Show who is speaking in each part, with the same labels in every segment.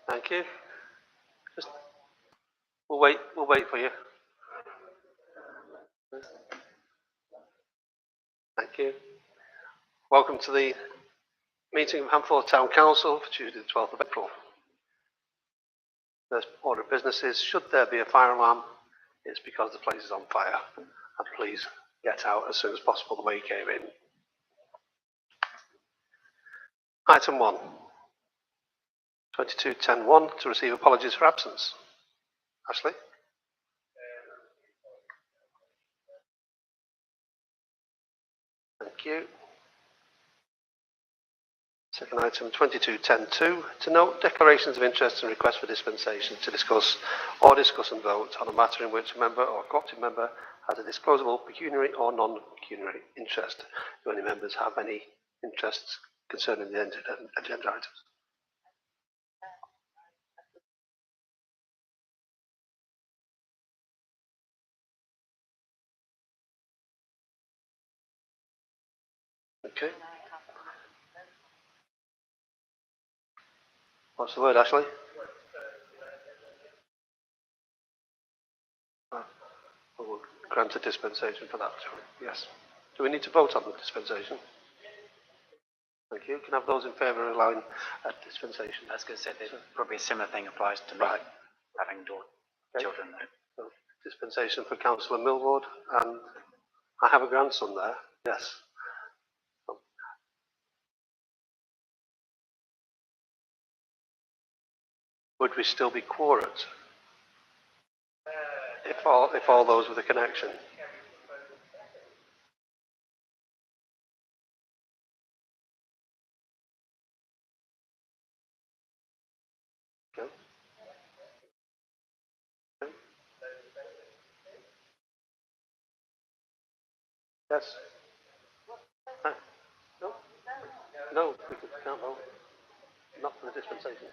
Speaker 1: Thank you. Just, we'll wait for you. Thank you. Welcome to the meeting of Hamforth Town Council for Tuesday the 12th of April. First order of business is, should there be a fire alarm, it's because the place is on fire. And please get out as soon as possible the way you came in. Item 1. 22.10.1 to receive apologies for absence. Ashley? Thank you. Second item, 22.10.2 to note declarations of interest and requests for dispensation to discuss and vote on a matter in which a member or co-opted member has a disclosable pecuniary or non-pecuniary interest. Do any members have any interests concerning the agenda items? Okay. What's the word, Ashley? We'll grant a dispensation for that. Yes. Do we need to vote on the dispensation? Thank you. Can I have those in favour of allowing a dispensation?
Speaker 2: I was going to say that probably a similar thing applies to me, having children.
Speaker 1: So, dispensation for Councillor Millward, and I have a grandson there. Yes. Would we still be quorate if all those with a connection? Okay. Okay. Yes. No. No, we can't vote. Not for the dispensation.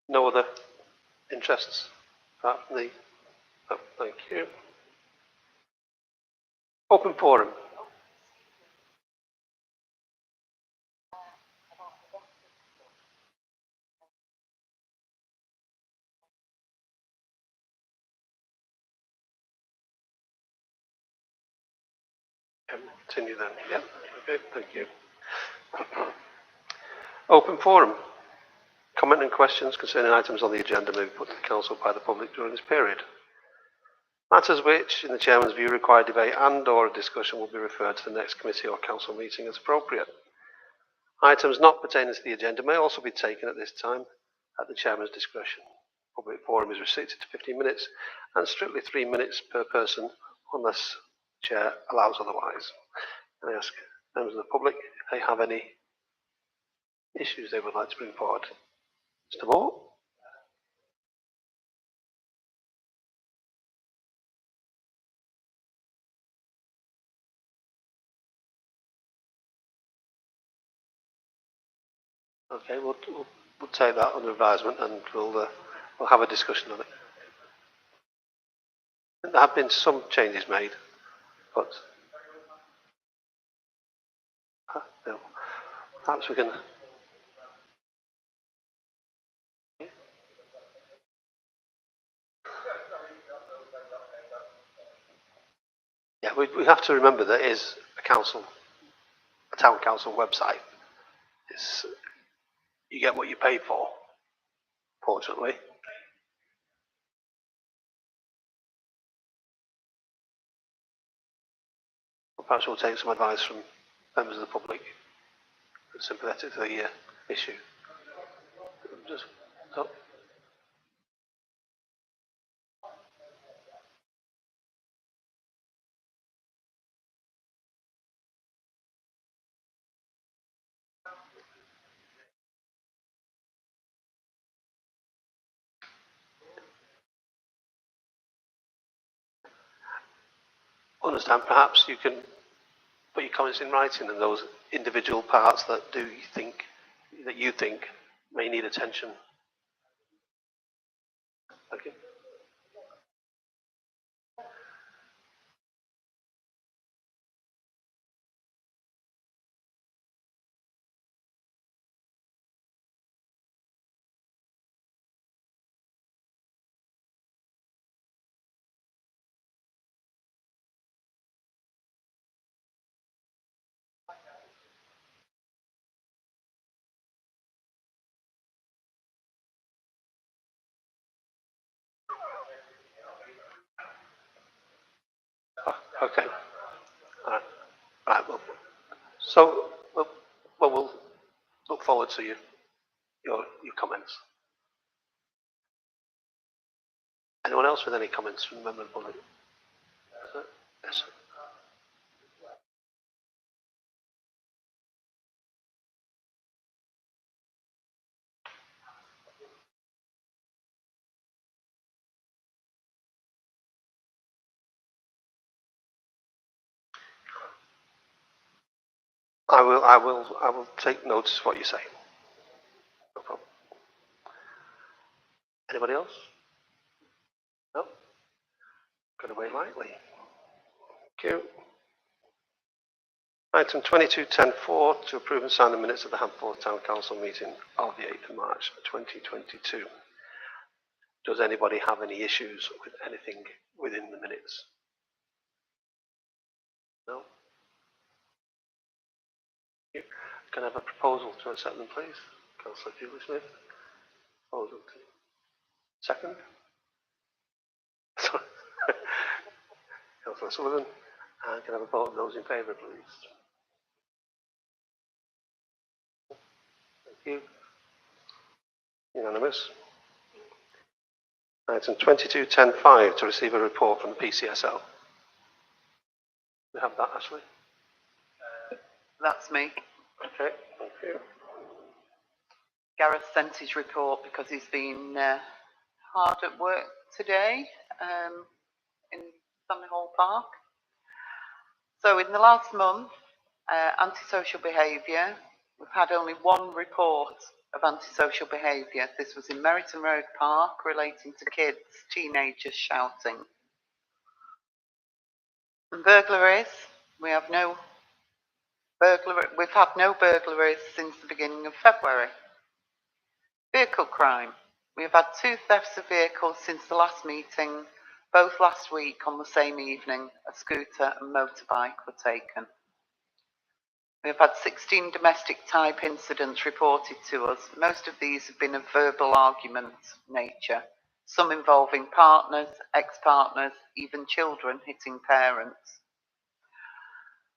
Speaker 1: No other interests apart from the. Oh, thank you. Open forum. Continue then. Yep. Okay, thank you. Open forum. Comment and questions concerning items on the agenda may be put to the Council by the public during this period. Matters which, in the Chairman's view, require debate and or a discussion will be referred to the next committee or Council meeting as appropriate. Items not pertaining to the agenda may also be taken at this time at the Chairman's discretion. Public forum is restricted to 15 minutes and strictly 3 minutes per person unless the Chair allows otherwise. Can I ask members of the public if they have any issues they would like to bring forward? Mr. Moore? Okay, we'll take that under advisement and we'll have a discussion on it. There have been some changes made, but perhaps we can. Yeah, we have to remember that it is a town council website. You get what you pay for, fortunately. Perhaps we'll take some advice from members of the public who are sympathetic to the issue. Understand, perhaps you can put your comments in writing and those individual parts that you think may need attention. Thank you. Okay. All right. Right. Well, so we'll look forward to your comments. Anyone else with any comments from the member of the public? Yes. I will take notice of what you say. No problem. Anybody else? No? Going to wait lightly. Thank you. Item 22.10.4 to approve and sign the minutes of the Handforth Town Council meeting of the 8th of March 2022. Does anybody have any issues with anything within the minutes? No? Can I have a proposal to accept them, please? Councillor Fewley-Smith. Proposal to second. Sorry. Councillor Sullivan. And can I have a vote of those in favour, please? Thank you. Unanimous. Item 22.10.5 to receive a report from the PCSL. We have that, Ashley?
Speaker 3: That's me.
Speaker 1: Okay, thank you.
Speaker 3: Gareth sent his report because he's been hard at work today in Stanley Hall Park. So in the last month, antisocial behaviour, we've had only one report of antisocial behaviour. This was in Merriton Road Park relating to kids, teenagers shouting. And burglaries, we've had no burglaries since the beginning of February. Vehicle crime. We have had 2 thefts of vehicles since the last meeting, both last week on the same evening. A scooter and motorbike were taken. We have had 16 domestic type incidents reported to us. Most of these have been of verbal argument nature, some involving partners, ex-partners, even children hitting parents.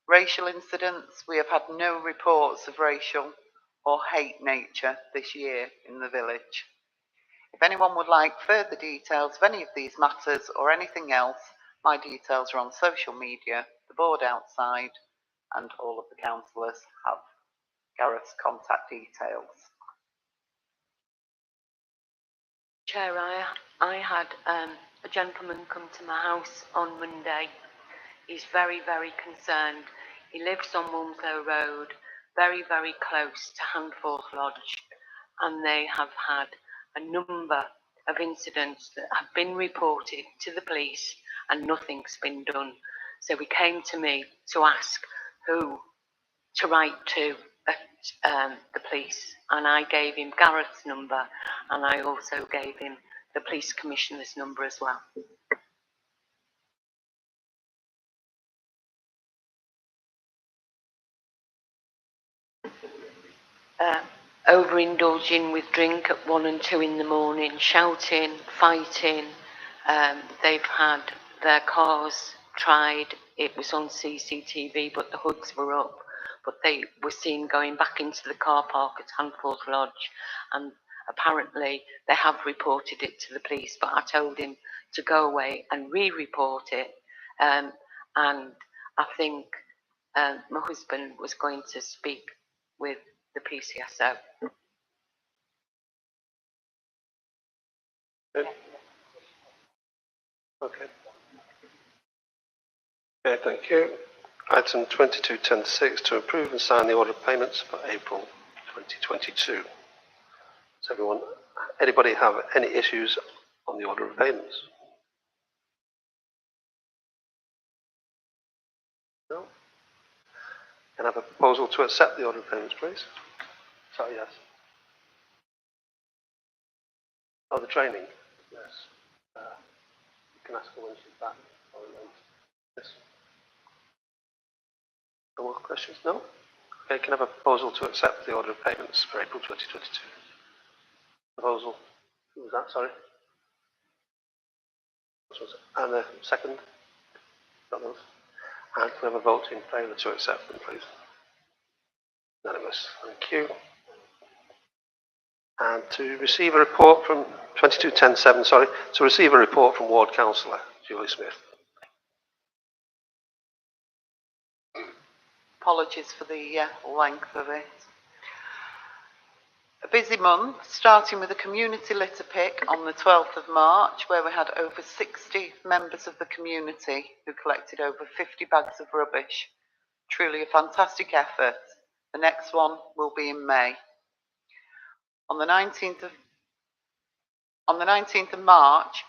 Speaker 3: Racial incidents. We have had no reports of racial or hate nature this year in the village. If anyone would like further details of any of these matters or anything else, my details are on social media, the board outside, and all of the councillors have Gareth's contact details.
Speaker 4: Chair, I had a gentleman come to my house on Monday. He's very, very concerned. He lives on Wilmslow Road, very, very close to Handforth Lodge, and they have had a number of incidents that have been reported to the police and nothing's been done. So he came to me to ask who to write to at the police, and I gave him Gareth's number, and I also gave him the police commissioner's number as well. Overindulging with drink at 1 and 2 in the morning, shouting, fighting. They've had their cars tried. It was on CCTV, but the hoods were up. But they were seen going back into the car park at Handforth Lodge, and apparently they have reported it to the police, but I told him to go away and re-report it. And I think my husband was going to speak with the PCSO.
Speaker 1: Good. Okay. Okay, thank you. Item 22.10.6 to approve and sign the order of payments for April 2022. Does anybody have any issues on the order of payments? No? Can I have a proposal to accept the order of payments, please? Sorry, yes. Oh, the training? Yes. You can ask her when she's back. Yes. No more questions? No? Okay, can I have a proposal to accept the order of payments for April 2022? Proposal. Who was that, sorry? And the second? Got those? And can we have a vote in favour to accept them, please? Unanimous. Thank you. And to receive a report from 2210-7, sorry, to receive a report from Ward Councillor Julie Smith.
Speaker 3: Apologies for the length of it. A busy month, starting with a community litter pick on the 12th of March, where we had over 60 members of the community who collected over 50 bags of rubbish. Truly a fantastic effort. The next one will be in May. On the 19th of March,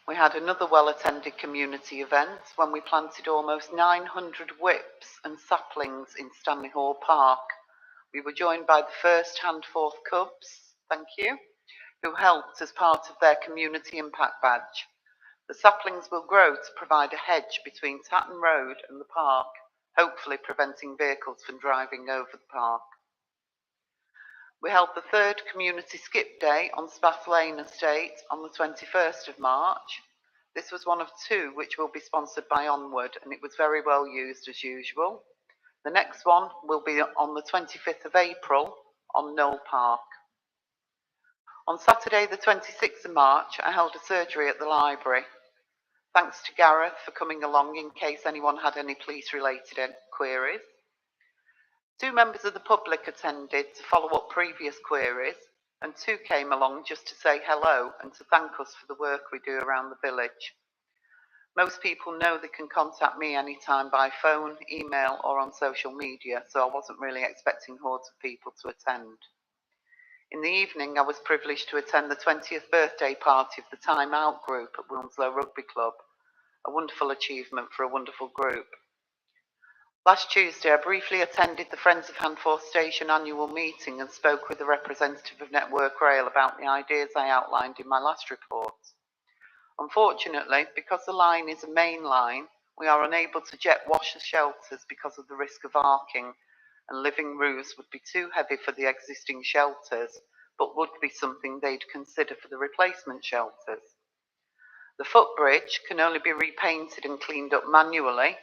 Speaker 3: we had another well-attended community event when we planted almost 900 whips and saplings in Stanley Hall Park. We were joined by the first Handforth Cubs, thank you, who helped as part of their community impact badge. The saplings will grow to provide a hedge between Tatton Road and the park, hopefully preventing vehicles from driving over the park. We held the third community skip day on Spath Lane Estate on the 21st of March. This was one of two which will be sponsored by Onward, and it was very well used as usual. The next one will be on the 25th of April on Knoll Park. On Saturday the 26th of March, I held a surgery at the library. Thanks to Gareth for coming along in case anyone had any police-related queries. 2 members of the public attended to follow up previous queries, and 2 came along just to say hello and to thank us for the work we do around the village. Most people know they can contact me anytime by phone, email or on social media, so I wasn't really expecting hordes of people to attend. In the evening, I was privileged to attend the 20th birthday party of the Time Out group at Wilmslow Rugby Club, a wonderful achievement for a wonderful group. Last Tuesday, I briefly attended the Friends of Handforth Station annual meeting and spoke with a representative of Network Rail about the ideas I outlined in my last report. Unfortunately, because the line is a main line, we are unable to jet wash the shelters because of the risk of arcing, and living roofs would be too heavy for the existing shelters, but would be something they'd consider for the replacement shelters. The footbridge can only be repainted and cleaned up manually,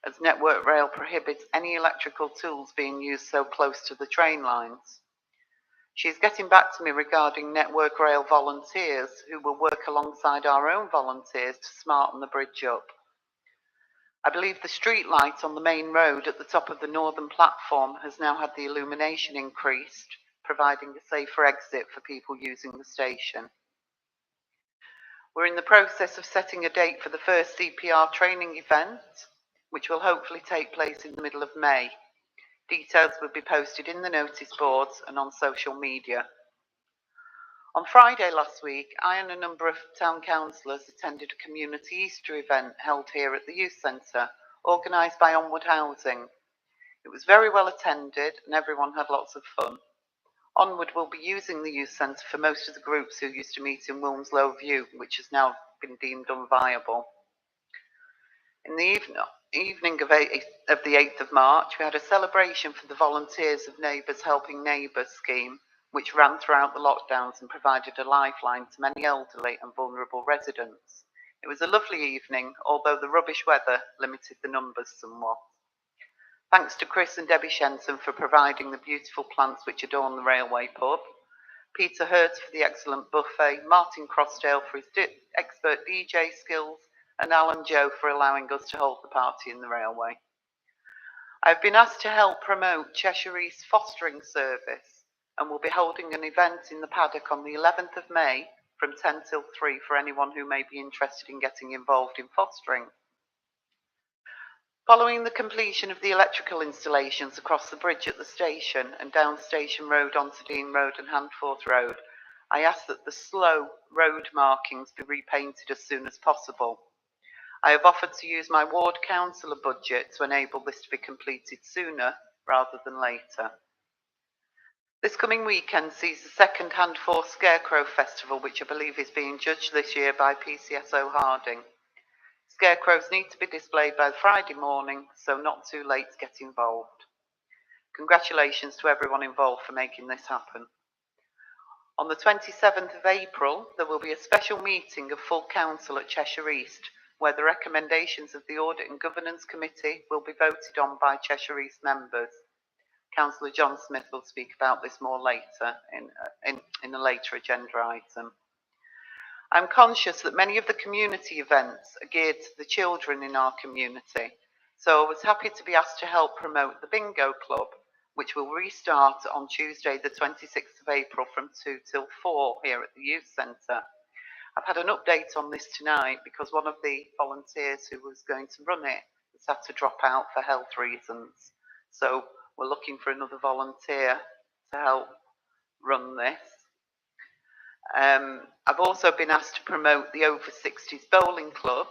Speaker 3: as Network Rail prohibits any electrical tools being used so close to the train lines. She is getting back to me regarding Network Rail volunteers who will work alongside our own volunteers to smarten the bridge up. I believe the street light on the main road at the top of the northern platform has now had the illumination increased, providing a safer exit for people using the station. We're in the process of setting a date for the first CPR training event, which will hopefully take place in the middle of May. Details will be posted in the notice boards and on social media. On Friday last week, I and a number of town councillors attended a community Easter event held here at the youth centre, organised by Onward Housing. It was very well attended and everyone had lots of fun. Onward will be using the youth centre for most of the groups who used to meet in Wilmslow View, which has now been deemed unviable. In the evening of the 8th of March, we had a celebration for the Volunteers of Neighbours Helping Neighbours scheme, which ran throughout the lockdowns and provided a lifeline to many elderly and vulnerable residents. It was a lovely evening, although the rubbish weather limited the numbers somewhat. Thanks to Chris and Debbie Shenton for providing the beautiful plants which adorn the railway pub, Peter Hertz for the excellent buffet, Martin Crossdale for his expert DJ skills, and Alan Joe for allowing us to hold the party in the railway. I've been asked to help promote Cheshire East fostering service and will be holding an event in the paddock on the 11th of May from 10 till 3 for anyone who may be interested in getting involved in fostering. Following the completion of the electrical installations across the bridge at the station and down Station Road onto Dean Road and Handforth Road, I asked that the slow road markings be repainted as soon as possible. I have offered to use my ward councillor budget to enable this to be completed sooner rather than later. This coming weekend sees the second Handforth Scarecrow Festival, which I believe is being judged this year by PCSO Harding. Scarecrows need to be displayed by Friday morning, so not too late to get involved. Congratulations to everyone involved for making this happen. On the 27th of April, there will be a special meeting of full council at Cheshire East where the recommendations of the Audit and Governance Committee will be voted on by Cheshire East members. Councillor John Smith will speak about this more later in a later agenda item. I'm conscious that many of the community events are geared to the children in our community, so I was happy to be asked to help promote the Bingo Club, which will restart on Tuesday the 26th of April from 2 till 4 here at the Youth Centre. I've had an update on this tonight because one of the volunteers who was going to run it has had to drop out for health reasons. So we're looking for another volunteer to help run this. I've also been asked to promote the Over 60s Bowling Club,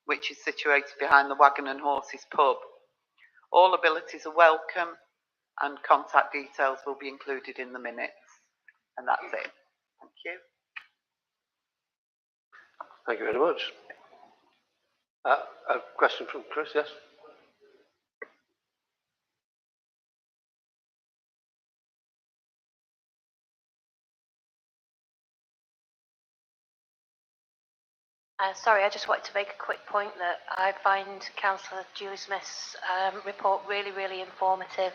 Speaker 3: which is situated behind the Wagon and Horses pub. All abilities are welcome and contact details will be included in the minutes. And that's it. Thank you.
Speaker 1: Thank you very much. A question from Chris, yes?
Speaker 5: Sorry, I just wanted to make a quick point that I find Councillor Julie Smith's report really, really informative.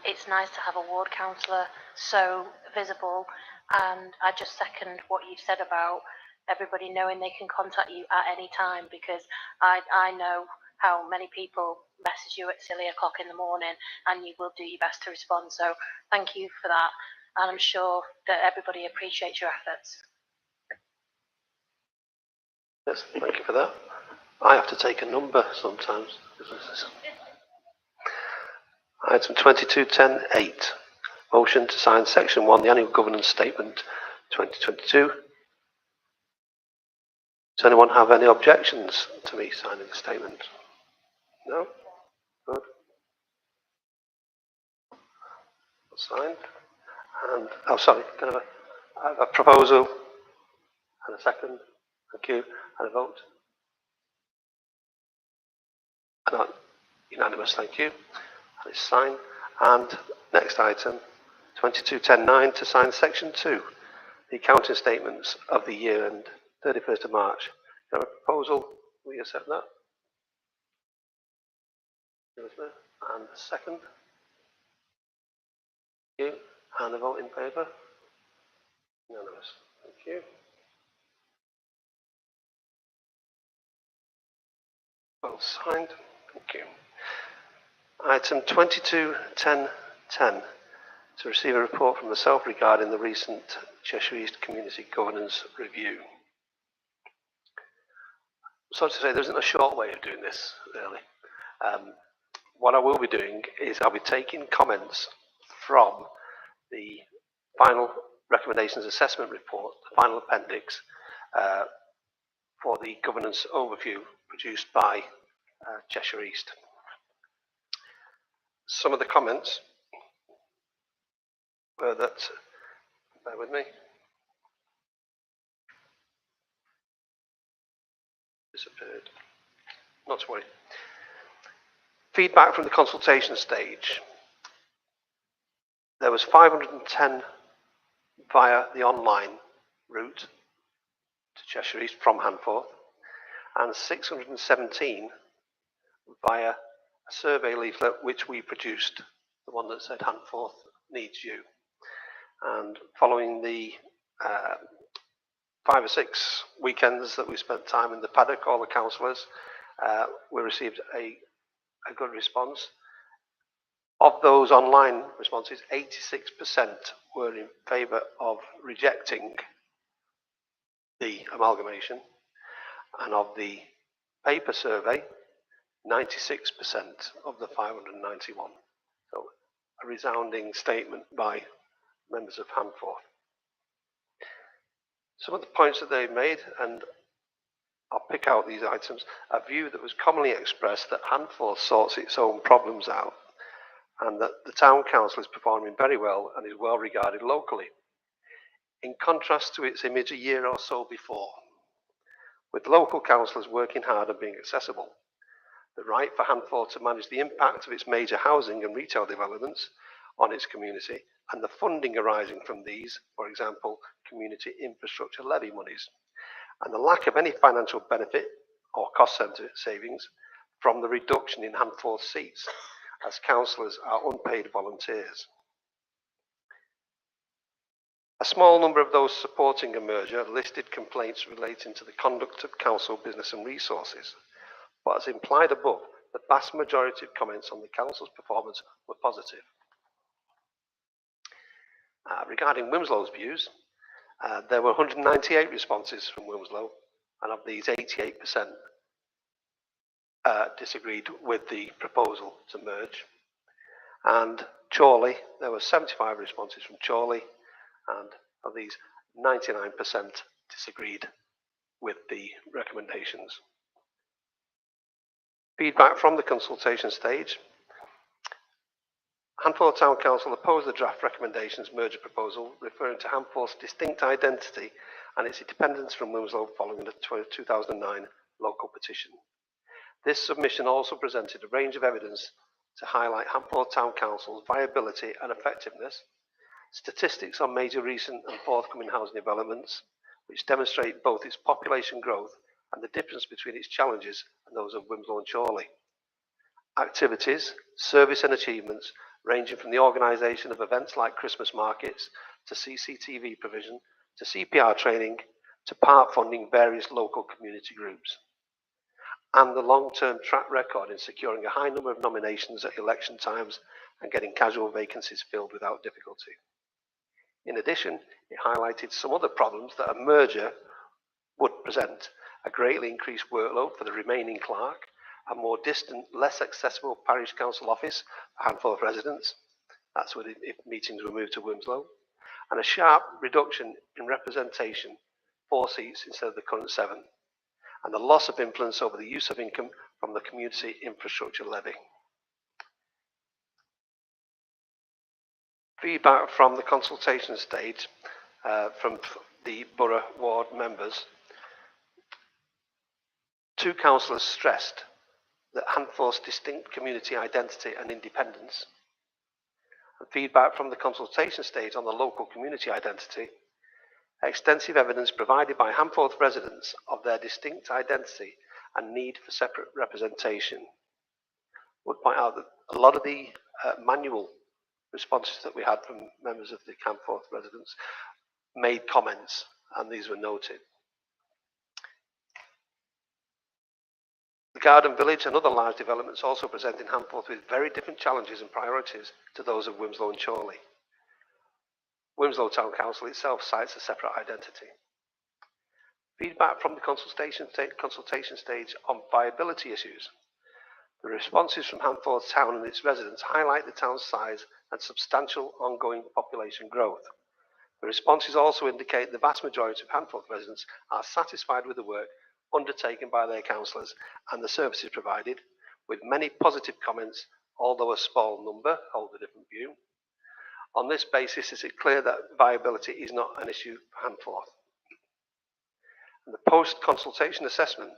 Speaker 5: It's nice to have a ward councillor so visible, and I just second what you've said about everybody knowing they can contact you at any time, because I know how many people message you at silly o'clock in the morning and you will do your best to respond. So thank you for that, and I'm sure that everybody appreciates your efforts.
Speaker 1: Yes, thank you for that. I have to take a number sometimes. Item 22.10.8. Motion to sign Section 1, the Annual Governance Statement 2022. Does anyone have any objections to me signing the statement? No? Good. Signed. And, oh, sorry, can I have a proposal and a second? Thank you. And a vote? Not unanimous, thank you. And it's signed. And next item, 22.10.9, to sign Section 2, the accounting statements of the year end 31st of March. Can I have a proposal? Will you accept that? And a second? Thank you. And a vote in favour? Unanimous. Thank you. Well signed. Thank you. Item 22.10.10, to receive a report from myself regarding the recent Cheshire East Community Governance Review. Sorry to say, there isn't a short way of doing this, really. What I will be doing is I'll be taking comments from the final recommendations assessment report, the final appendix, for the governance overview produced by Cheshire East. Some of the comments were that, bear with me, disappeared, not to worry. Feedback from the consultation stage. There was 510 via the online route to Cheshire East from Handforth, and 617 via a survey leaflet which we produced, the one that said Handforth needs you. And following the 5 or 6 weekends that we spent time in the paddock, all the councillors, we received a good response. Of those online responses, 86% were in favour of rejecting the amalgamation, and of the paper survey, 96% of the 591. So a resounding statement by members of Handforth. Some of the points that they made, and I'll pick out these items, a view that was commonly expressed that Handforth sorts its own problems out, and that the town council is performing very well and is well regarded locally, in contrast to its image a year or so before, with local councillors working hard and being accessible. The right for Handforth to manage the impact of its major housing and retail developments on its community, and the funding arising from these, for example, community infrastructure levy monies, and the lack of any financial benefit or cost centre savings from the reduction in Handforth seats, as councillors are unpaid volunteers. A small number of those supporting a merger listed complaints relating to the conduct of council business and resources, but as implied above, the vast majority of comments on the council's performance were positive. Regarding Wimslow's views, there were 198 responses from Wimslow, and of these 88% disagreed with the proposal to merge. And Chorley, there were 75 responses from Chorley, and of these 99% disagreed with the recommendations. Feedback from the consultation stage. Handforth Town Council opposed the draft recommendations merger proposal, referring to Handforth's distinct identity and its independence from Wimslow following the 2009 local petition. This submission also presented a range of evidence to highlight Handforth Town Council's viability and effectiveness, statistics on major recent and forthcoming housing developments, which demonstrate both its population growth and the difference between its challenges and those of Wimslow and Chorley. Activities, service and achievements ranging from the organisation of events like Christmas markets, to CCTV provision, to CPR training, to part funding various local community groups. And the long-term track record in securing a high number of nominations at election times and getting casual vacancies filled without difficulty. In addition, it highlighted some other problems that a merger would present: a greatly increased workload for the remaining clerk, a more distant, less accessible parish council office for Handforth residents, that's if meetings were moved to Wimslow, and a sharp reduction in representation, 4 seats instead of the current 7, and the loss of influence over the use of income from the community infrastructure levy. Feedback from the consultation stage from the borough ward members. 2 councillors stressed that Handforth's distinct community identity and independence. And feedback from the consultation stage on the local community identity. Extensive evidence provided by Handforth residents of their distinct identity and need for separate representation. Would point out that a lot of the manual responses that we had from members of the Handforth residents made comments, and these were noted. The Garden Village and other large developments also present in Handforth with very different challenges and priorities to those of Wimslow and Chorley. Wimslow Town Council itself cites a separate identity. Feedback from the consultation stage on viability issues. The responses from Handforth Town and its residents highlight the town's size and substantial ongoing population growth. The responses also indicate the vast majority of Handforth residents are satisfied with the work undertaken by their councillors and the services provided, with many positive comments, although a small number hold a different view. On this basis, is it clear that viability is not an issue for Handforth? And the post-consultation assessment.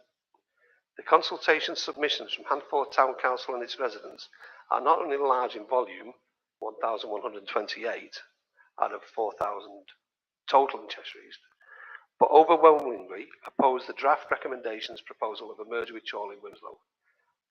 Speaker 1: The consultation submissions from Handforth Town Council and its residents are not only large in volume, 1,128 out of 4,000 total in Cheshire East, but overwhelmingly oppose the draft recommendations proposal of a merger with Chorley and Wimslow.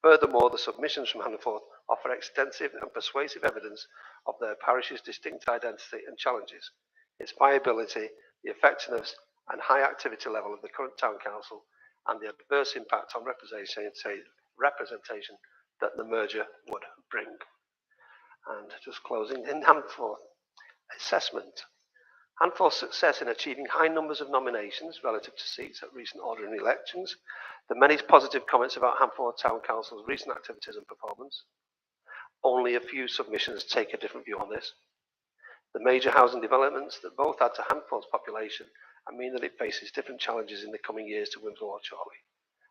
Speaker 1: Furthermore, the submissions from Handforth offer extensive and persuasive evidence of their parish's distinct identity and challenges, its viability, the effectiveness and high activity level of the current town council, and the adverse impact on representation that the merger would bring. And just closing, in Handforth assessment. Handforth's success in achieving high numbers of nominations relative to seats at recent ordinary elections, the many positive comments about Handforth Town Council's recent activities and performance. Only a few submissions take a different view on this. The major housing developments that both add to Handforth's population and mean that it faces different challenges in the coming years to Wimslow or Chorley.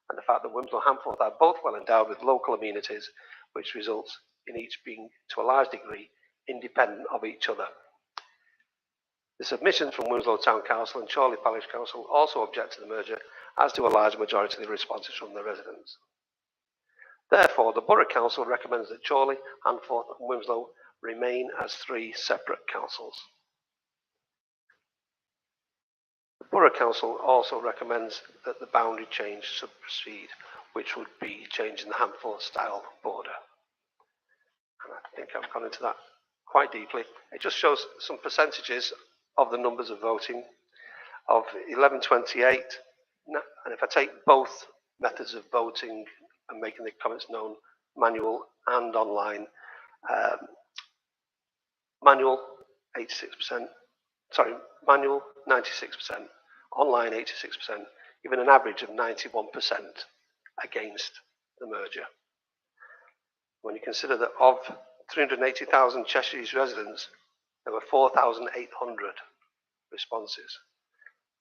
Speaker 1: And the fact that Wimslow and Handforth are both well endowed with local amenities, which results in each being, to a large degree, independent of each other. The submissions from Wimslow Town Council and Chorley Parish Council also object to the merger, as do a large majority of the responses from the residents. Therefore, the Borough Council recommends that Chorley, Handforth and Wimslow remain as 3 separate councils. The The Borough Council also recommends that the boundary change should proceed, which would be changing the Hamforth style border. And I think I've gone into that quite deeply. It just shows some percentages of the numbers of voting. Of 1128, and if I take both methods of voting and making the comments known, manual and online, manual 86%, sorry, manual 96%, online 86%, giving an average of 91% against the merger. When you consider that of 380,000 Cheshire's residents, there were 4,800 responses.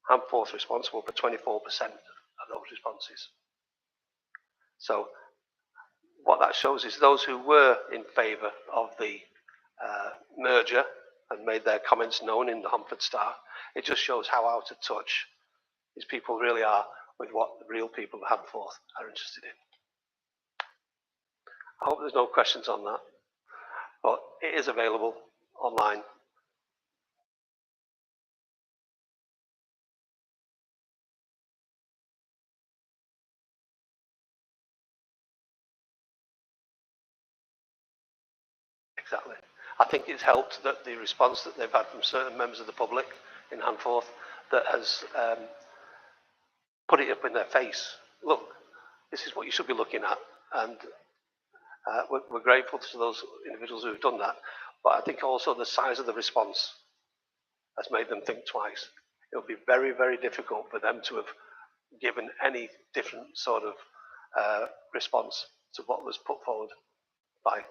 Speaker 1: Hamforth responsible for 24% of those responses. So what that shows is those who were in favour of the merger and made their comments known in the Humford Star, it just shows how out of touch these people really are with what the real people of Hamforth are interested in. I hope there's no questions on that, but it is available online. Exactly. I think it's helped that the response that they've had from certain members of the public in Hamforth that has put it up in their face. Look, this is what you should be looking at, and we're grateful to those individuals who have done that. But I think also the size of the response has made them think twice. It will be very, very difficult for them to have given any different sort of response to what was put forward by.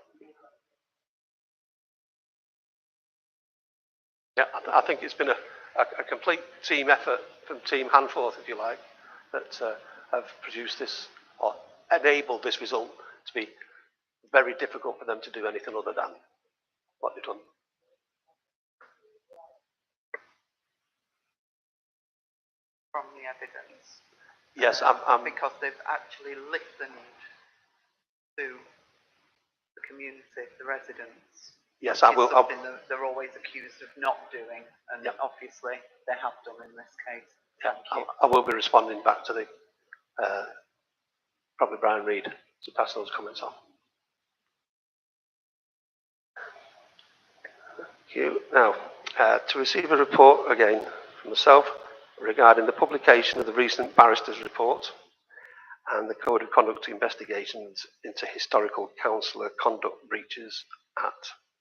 Speaker 1: Yeah, I think it's been a complete team effort from Team Hamforth, if you like, that have produced this or enabled this result to be very difficult for them to do anything other than what they've done.
Speaker 3: From the evidence.
Speaker 1: Yes,
Speaker 3: because they've actually listened to the community, the residents.
Speaker 1: Yes, I will.
Speaker 3: Something that they're always accused of not doing, and obviously they have done in this case. Thank you.
Speaker 1: I will be responding back to the probably Brian Reid to pass those comments on. Thank you. Now, to receive a report again from myself regarding the publication of the recent barrister's report and the Code of Conduct investigations into historical councillor conduct breaches at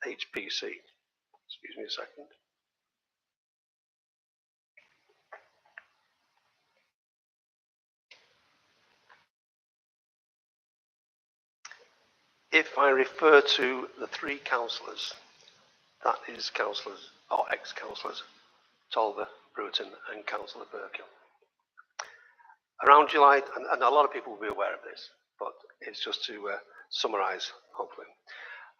Speaker 1: HTC. Excuse me a second. If I refer to the three councillors, that is councillors or ex-councillors, Tolver, Bruton and Councillor Birkill. Around July, and a lot of people will be aware of this, but it's just to summarise, hopefully.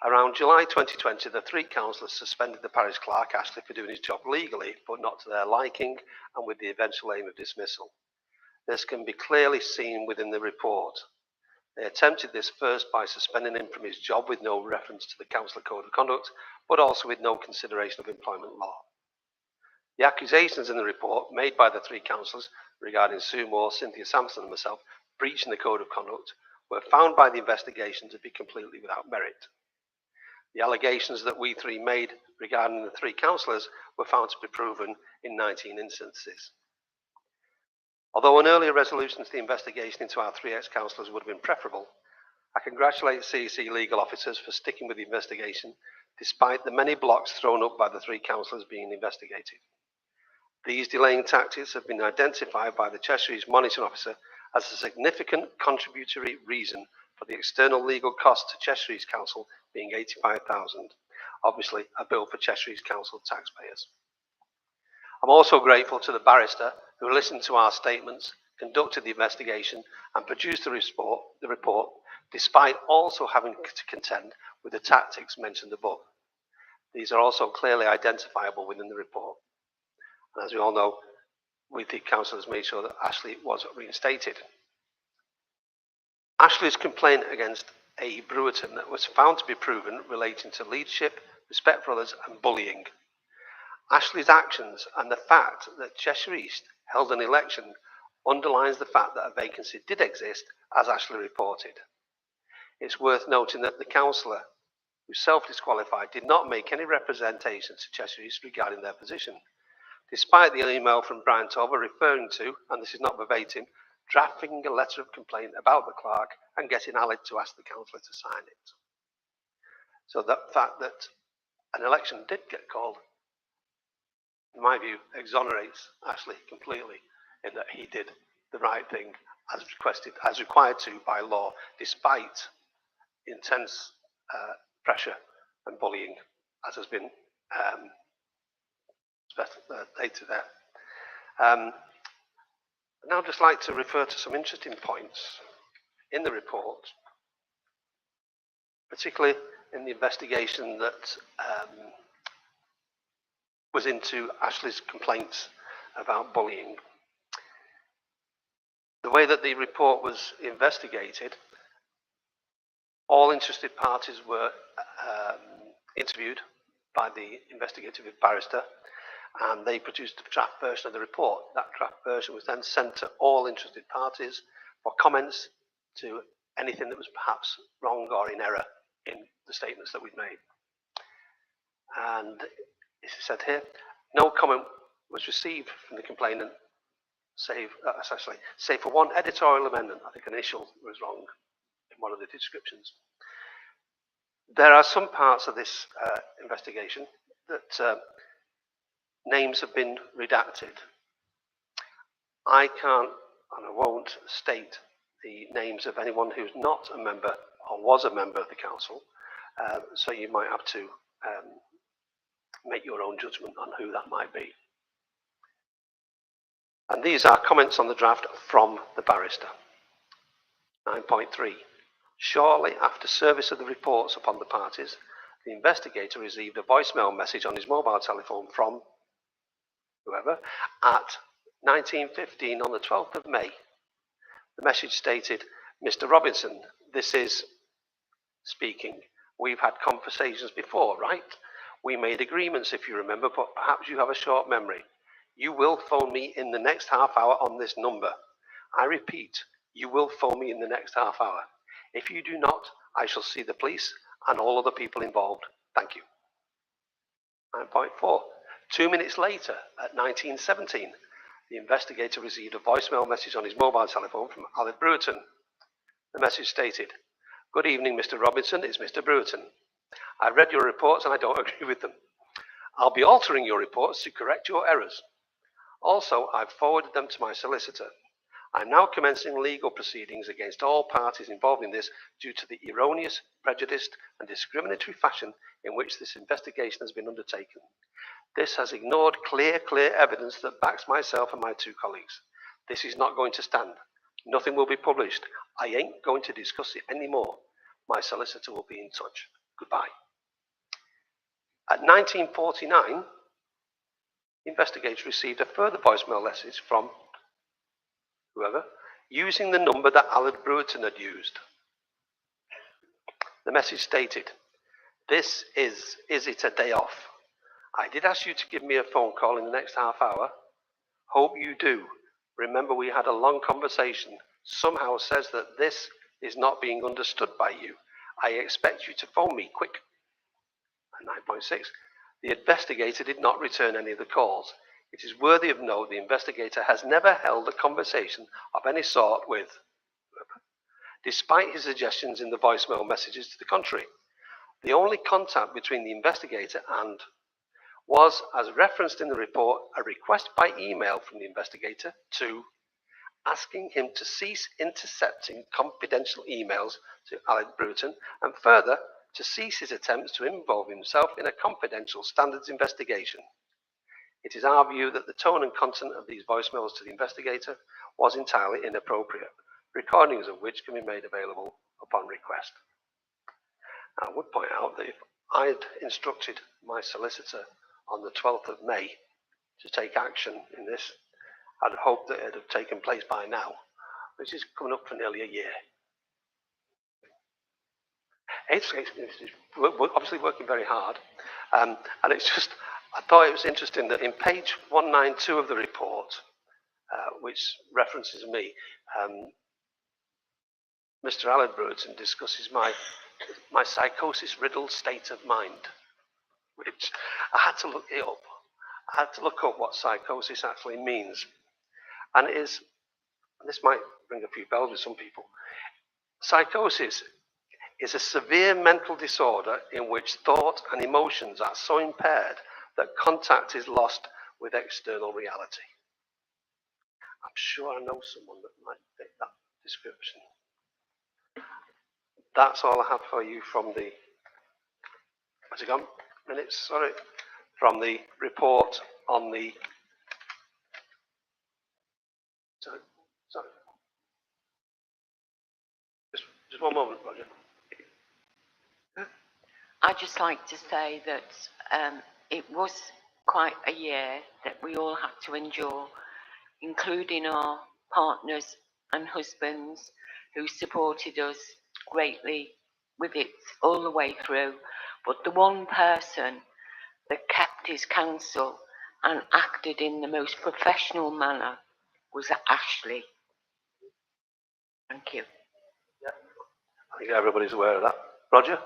Speaker 1: Around July 2020, the three councillors suspended the parish clerk, Ashley, for doing his job legally, but not to their liking, and with the eventual aim of dismissal. This can be clearly seen within the report. They attempted this first by suspending him from his job with no reference to the councillor code of conduct, but also with no consideration of employment law. The accusations in the report made by the three councillors regarding Sue Moore, Cynthia Sampson and myself breaching the code of conduct were found by the investigation to be completely without merit. The allegations that we three made regarding the three councillors were found to be proven in 19 instances. Although an earlier resolution to the investigation into our three ex-councillors would have been preferable, I congratulate CEC legal officers for sticking with the investigation despite the many blocks thrown up by the three councillors being investigated. These delaying tactics have been identified by the Cheshire's monitoring officer as a significant contributory reason for the external legal cost to Cheshire's council being £85,000, obviously a bill for Cheshire's council taxpayers. I'm also grateful to the barrister who listened to our statements, conducted the investigation and produced the report, despite also having to contend with the tactics mentioned above. These are also clearly identifiable within the report. And as we all know, we the councillors made sure that Ashley was reinstated. Ashley's complaint against A. Brewerton was found to be proven relating to leadership, respect for others and bullying. Ashley's actions and the fact that Cheshire East held an election underlines the fact that a vacancy did exist, as Ashley reported. It's worth noting that the councillor who self-disqualified did not make any representation to Cheshire East regarding their position, despite the email from Brian Tover referring to, and this is not verbatim, drafting a letter of complaint about the clerk and getting Aled to ask the councillor to sign it. So that fact that an election did get called, in my view, exonerates Ashley completely in that he did the right thing as requested, as required to by law, despite intense pressure and bullying, as has been stated there. Now I'd just like to refer to some interesting points in the report, particularly in the investigation that was into Ashley's complaints about bullying. The way that the report was investigated, all interested parties were interviewed by the investigative barrister, and they produced a draft version of the report. That draft version was then sent to all interested parties for comments to anything that was perhaps wrong or in error in the statements that we've made. And it's said here, no comment was received from the complainant, save for one editorial amendment. I think an initial was wrong in one of the descriptions. There are some parts of this investigation that names have been redacted. I can't and I won't state the names of anyone who's not a member or was a member of the council, so you might have to make your own judgment on who that might be. And these are comments on the draft from the barrister. 9.3. Shortly after service of the reports upon the parties, the investigator received a voicemail message on his mobile telephone from whoever at 19:15 on the 12th of May. The message stated, "Mr. Robinson, this is speaking. We've had conversations before, right? We made agreements, if you remember, but perhaps you have a short memory. You will phone me in the next half hour on this number. I repeat, you will phone me in the next half hour. If you do not, I shall see the police and all other people involved. Thank you." 9.4. 2 minutes later, at 19:17, the investigator received a voicemail message on his mobile telephone from Aled Brewerton. The message stated, "Good evening, Mr. Robinson, it's Mr. Brewerton. I read your reports and I don't agree with them. I'll be altering your reports to correct your errors. Also, I've forwarded them to my solicitor. I'm now commencing legal proceedings against all parties involved in this due to the erroneous, prejudiced and discriminatory fashion in which this investigation has been undertaken. This has ignored clear evidence that backs myself and my two colleagues. This is not going to stand. Nothing will be published. I ain't going to discuss it anymore. My solicitor will be in touch. Goodbye." At 19:49, the investigator received a further voicemail message from whoever, using the number that Aled Brewerton had used. The message stated, "This is it a day off? I did ask you to give me a phone call in the next half hour. Hope you do. Remember we had a long conversation. Somehow says that this is not being understood by you. I expect you to phone me quick." At 9.6, the investigator did not return any of the calls. It is worthy of note the investigator has never held a conversation of any sort with whoever, despite his suggestions in the voicemail messages to the contrary. The only contact between the investigator and was, as referenced in the report, a request by email from the investigator to asking him to cease intercepting confidential emails to Aled Brewerton and further to cease his attempts to involve himself in a confidential standards investigation. It is our view that the tone and content of these voicemails to the investigator was entirely inappropriate, recordings of which can be made available upon request. I would point out that if I had instructed my solicitor on the 12th of May to take action in this, I'd hoped that it had taken place by now, which is coming up for nearly a year. It's obviously working very hard, and it's just, I thought it was interesting that in page 192 of the report, which references me, Mr. Alan Brewerton discusses my psychosis-riddled state of mind, which I had to look it up. I had to look up what psychosis actually means. And it is, and this might ring a few bells with some people, psychosis is a severe mental disorder in which thought and emotions are so impaired that contact is lost with external reality. I'm sure I know someone that might fit that description. That's all I have for you from the, has it gone? Minutes, sorry. From the report on the, sorry. Just one moment, Roger.
Speaker 4: I'd just like to say that it was quite a year that we all had to endure, including our partners and husbands who supported us greatly with it all the way through. But the one person that kept his counsel and acted in the most professional manner was Ashley. Thank you.
Speaker 1: I think everybody's aware of that. Roger?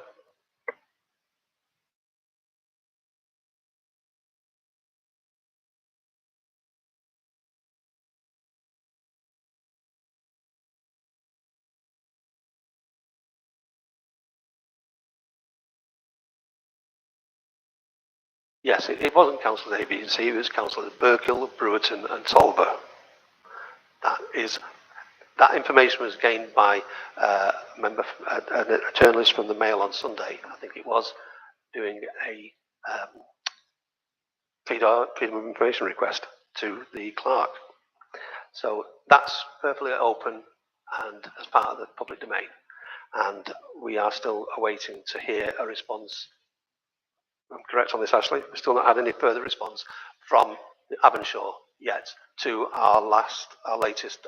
Speaker 1: Yes, it wasn't councillors A, B and C, it was councillors Burkill, Brewerton and Tolver. That information was gained by a journalist from the Mail on Sunday, I think it was, doing a freedom of information request to the clerk. So that's perfectly open and as part of the public domain. And we are still awaiting to hear a response. I'm correct on this, Ashley. We've still not had any further response from Avonshaw yet to our latest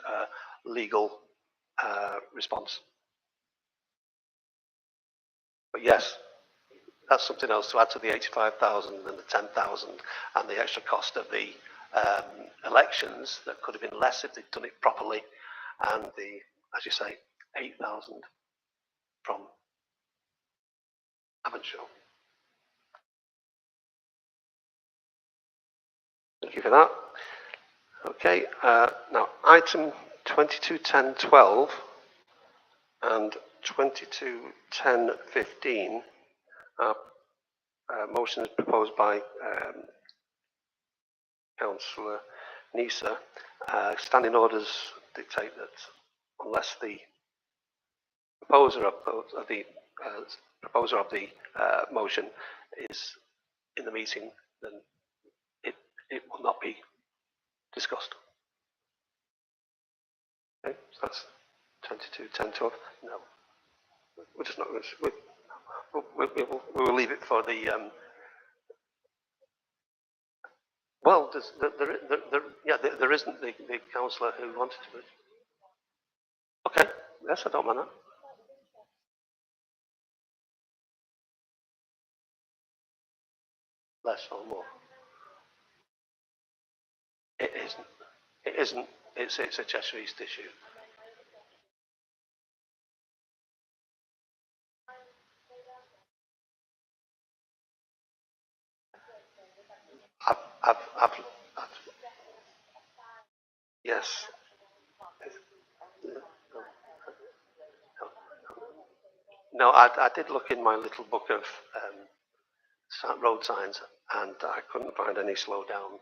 Speaker 1: legal response. But yes, that's something else to add to the 85,000 and the 10,000 and the extra cost of the elections that could have been less if they'd done it properly, and the, as you say, 8,000 from Avonshaw. Thank you for that. Okay, now item 221012 and 221015 are motions proposed by Councillor Nisa. Standing orders dictate that unless the proposer of the motion is in the meeting, then it will not be discussed. Okay, so that's 221012. No, we're just not. We will leave it for the. Well, there isn't the councillor who wanted to. Okay, yes, I don't mind that. Less or more? It isn't. It isn't. It's a Cheshire East issue. Yes. No, I did look in my little book of road signs, and I couldn't find any slow down.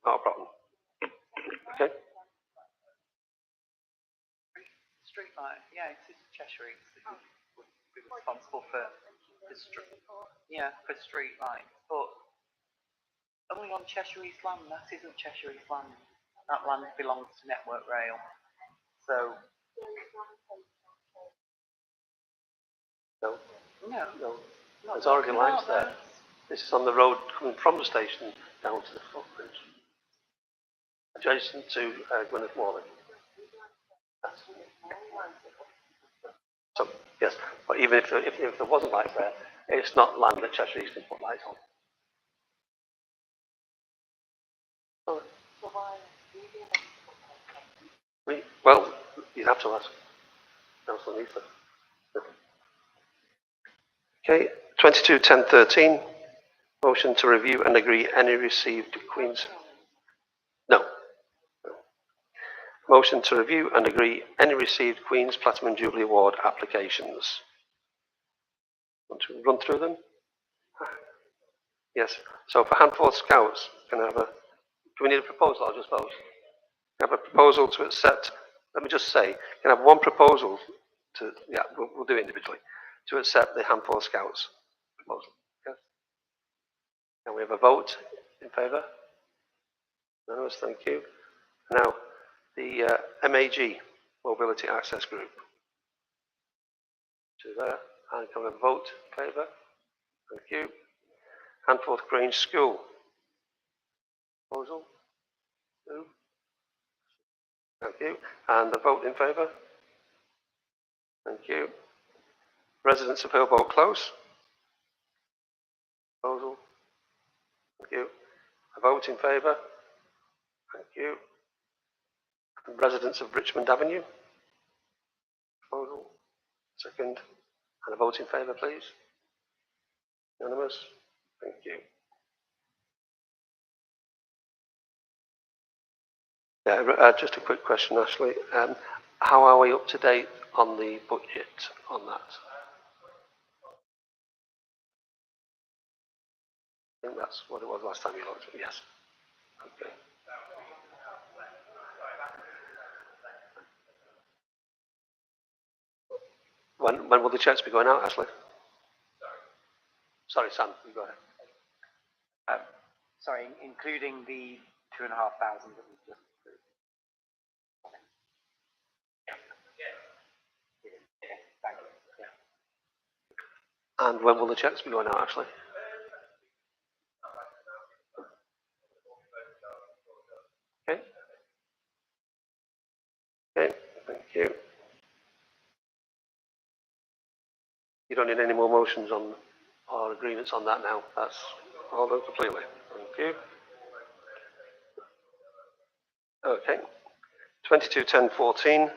Speaker 1: Not a problem. Okay.
Speaker 3: Street light, yeah, it is Cheshire East that would be responsible for the street. Yeah, for street lights, but only on Cheshire East land. That isn't Cheshire East land. That land belongs to Network Rail. So
Speaker 1: No.
Speaker 3: no,
Speaker 1: There's already lights there. This is on the road coming from the station down to the footbridge, adjacent to Gwynedd Morley. So yes, but even if there wasn't lights there, It's not land that Cheshire East can put lights on. Well, you'd have to ask Councillor Neither. Okay, 22/10/13, motion to review and agree any received Queen's... No. Motion to review and agree any received Queen's Platinum Jubilee Award applications. Want to run through them? Yes. So for Handforth Scouts, can we need a proposal or just vote? Can I have a proposal to accept, let me just say, can I have one proposal to, yeah, we'll do it individually, to accept the Handforth Scouts proposal? Yes. Can we have a vote in favour? Unanimous, thank you. Now, the MAG, Mobility Access Group. To there, and can we have a vote in favour? Thank you. Handforth Grange School. Proposal? No? Thank you. And a vote in favour? Thank you. Residents of Hillbolt Close? Proposal? Thank you. A vote in favour? Thank you. And residents of Richmond Avenue? Proposal? Second. And a vote in favour, please. Unanimous? Thank you. Yeah, just a quick question, Ashley. How are we up to date on the budget on that? I think that's what it was last time you looked. Yes. Okay. When will the checks be going out, Ashley? Sorry, Sam, you go ahead.
Speaker 2: Sorry, including the 2,500 that we've just approved. Thank you. Yeah.
Speaker 1: And when will the checks be going out, Ashley? Okay. Okay, thank you. You don't need any more motions on or agreements on that now. That's all done completely. Thank you. Okay. 22/10/14,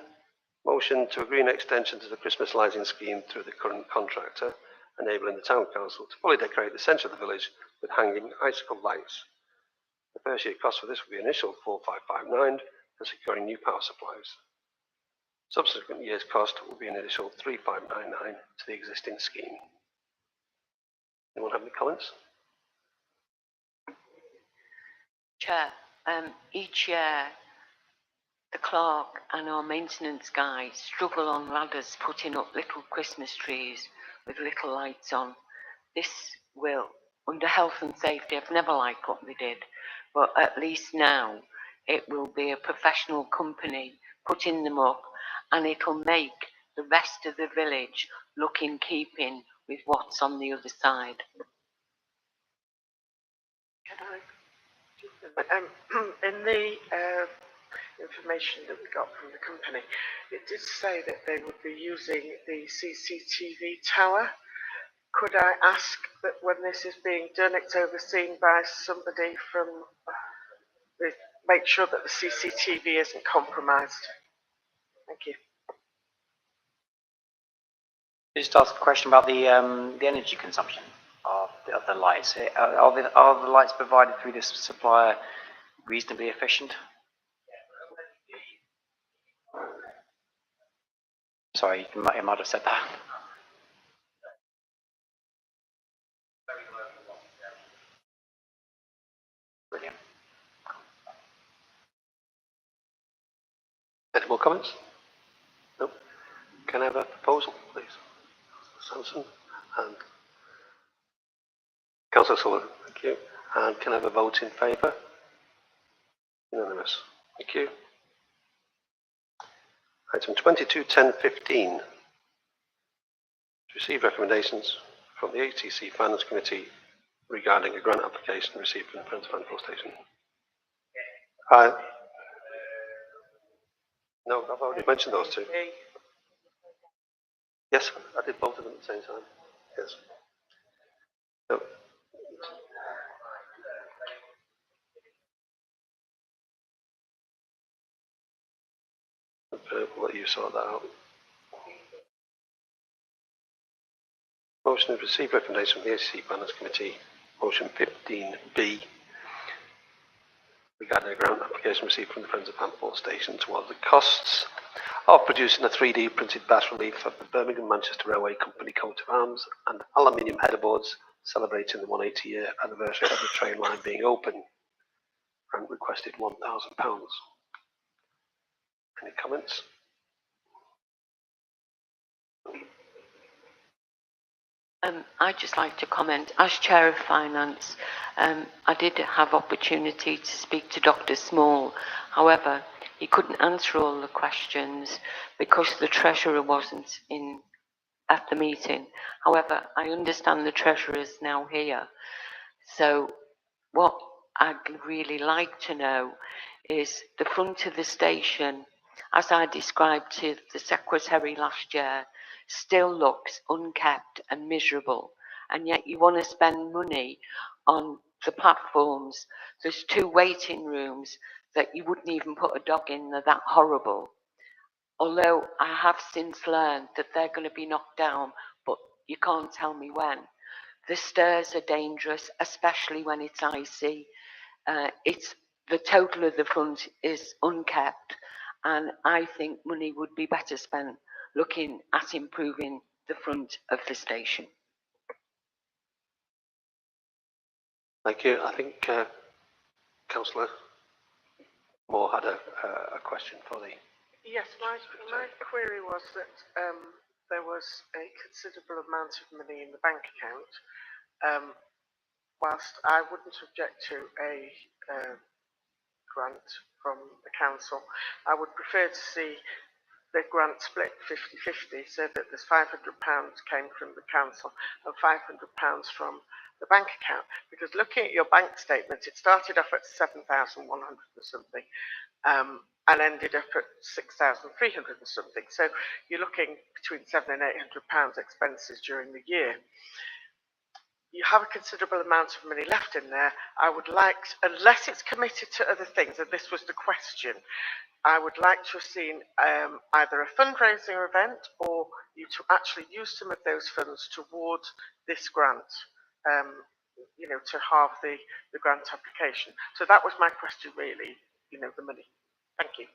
Speaker 1: motion to agree an extension to the Christmas lighting scheme through the current contractor, enabling the Town Council to fully decorate the centre of the village with hanging icicle lights. The first year cost for this will be initial 4,559 for securing new power supplies. Subsequent year's cost will be an additional 3,599 to the existing scheme. Anyone have any comments?
Speaker 4: Chair, each year the clerk and our maintenance guys struggle on ladders putting up little Christmas trees with little lights on. This will, under health and safety, I've never liked what they did, but at least now it will be a professional company putting them up, and it'll make the rest of the village look in keeping with what's on the other side.
Speaker 6: In the information that we got from the company, it did say that they would be using the CCTV tower. Could I ask that when this is being done, it's overseen by somebody from, make sure that the CCTV isn't compromised? Thank you.
Speaker 2: Just ask a question about the energy consumption of the lights. Are the lights provided through this supplier reasonably efficient? Sorry, you might have said that. Brilliant.
Speaker 1: Any more comments? No. Can I have a proposal, please? Samson and Councillor Sullivan, thank you. And can I have a vote in favour? Unanimous. Thank you. Item 22/10/15. Receive recommendations from the HTC Finance Committee regarding a grant application received from the Friends of Handforth Station. No, I've already mentioned those two. Yes, I did both of them at the same time. Yes. No. We'll let you sort that out. Motion to receive recommendation from the HTC Finance Committee, motion 15B, regarding a grant application received from the Friends of Hampport Station towards the costs of producing a 3D printed bas relief of the Birmingham Manchester Railway Company coat of arms and aluminium headerboards celebrating the 180-year anniversary of the train line being open. Grant requested £1,000. Any comments?
Speaker 4: I'd just like to comment, as Chair of Finance, I did have opportunity to speak to Dr. Small. However, he couldn't answer all the questions because the Treasurer wasn't in at the meeting. However, I understand the Treasurer is now here. So what I'd really like to know is the front of the station, as I described to the Secretary last year, still looks unkept and miserable, and yet you want to spend money on the platforms. There's 2 waiting rooms that you wouldn't even put a dog in, they're that horrible. Although I have since learned that they're going to be knocked down, but you can't tell me when. The stairs are dangerous, especially when it's icy. It's the total of the front is unkept, and I think money would be better spent looking at improving the front of the station.
Speaker 1: Thank you. I think Councillor Moore had a question for the...
Speaker 6: Yes, my query was that there was a considerable amount of money in the bank account. Whilst I wouldn't object to a grant from the council, I would prefer to see the grant split 50-50, so that there's £500 came from the council and £500 from the bank account. Because looking at your bank statement, it started off at 7,100 or something, and ended up at 6,300 or something. So you're looking between £700 and £800 expenses during the year. You have a considerable amount of money left in there. I would like, unless it's committed to other things, and this was the question, I would like to have seen either a fundraising event or you to actually use some of those funds towards this grant, to halve the grant application. So that was my question really, the money. Thank you.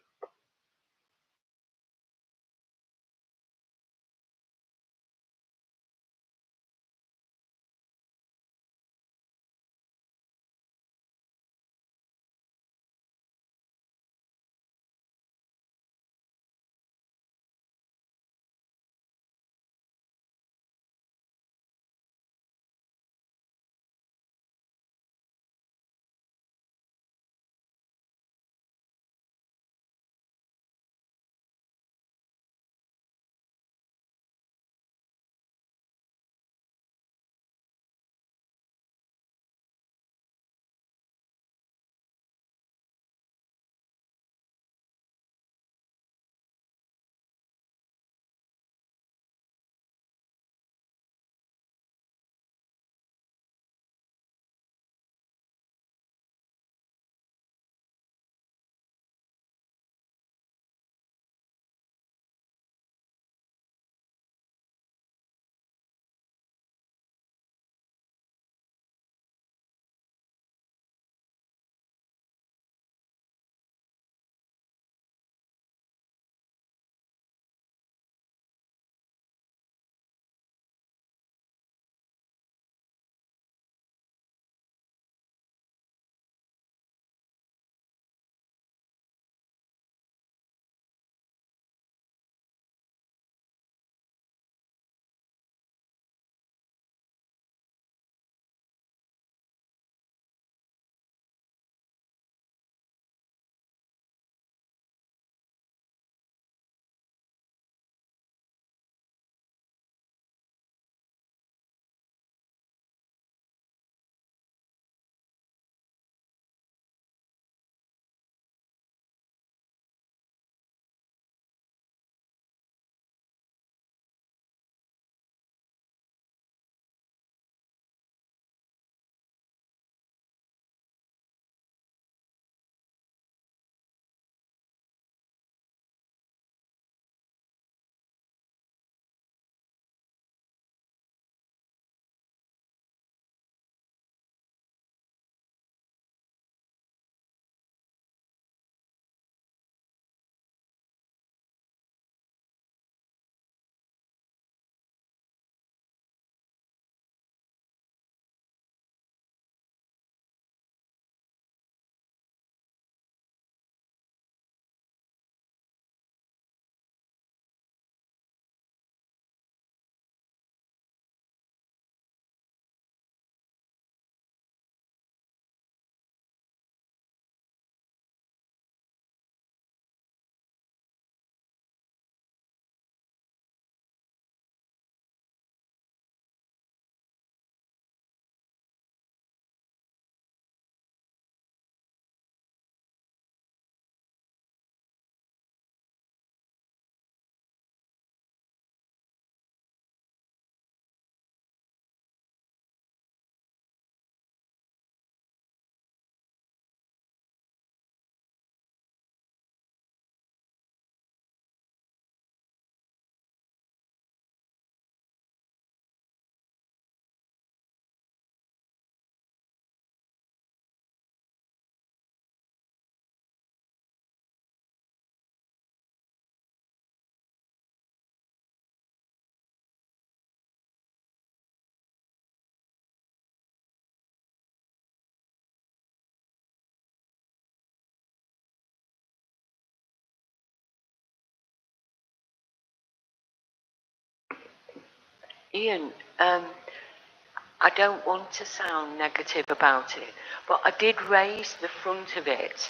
Speaker 4: Ian, I don't want to sound negative about it, but I did raise the front of it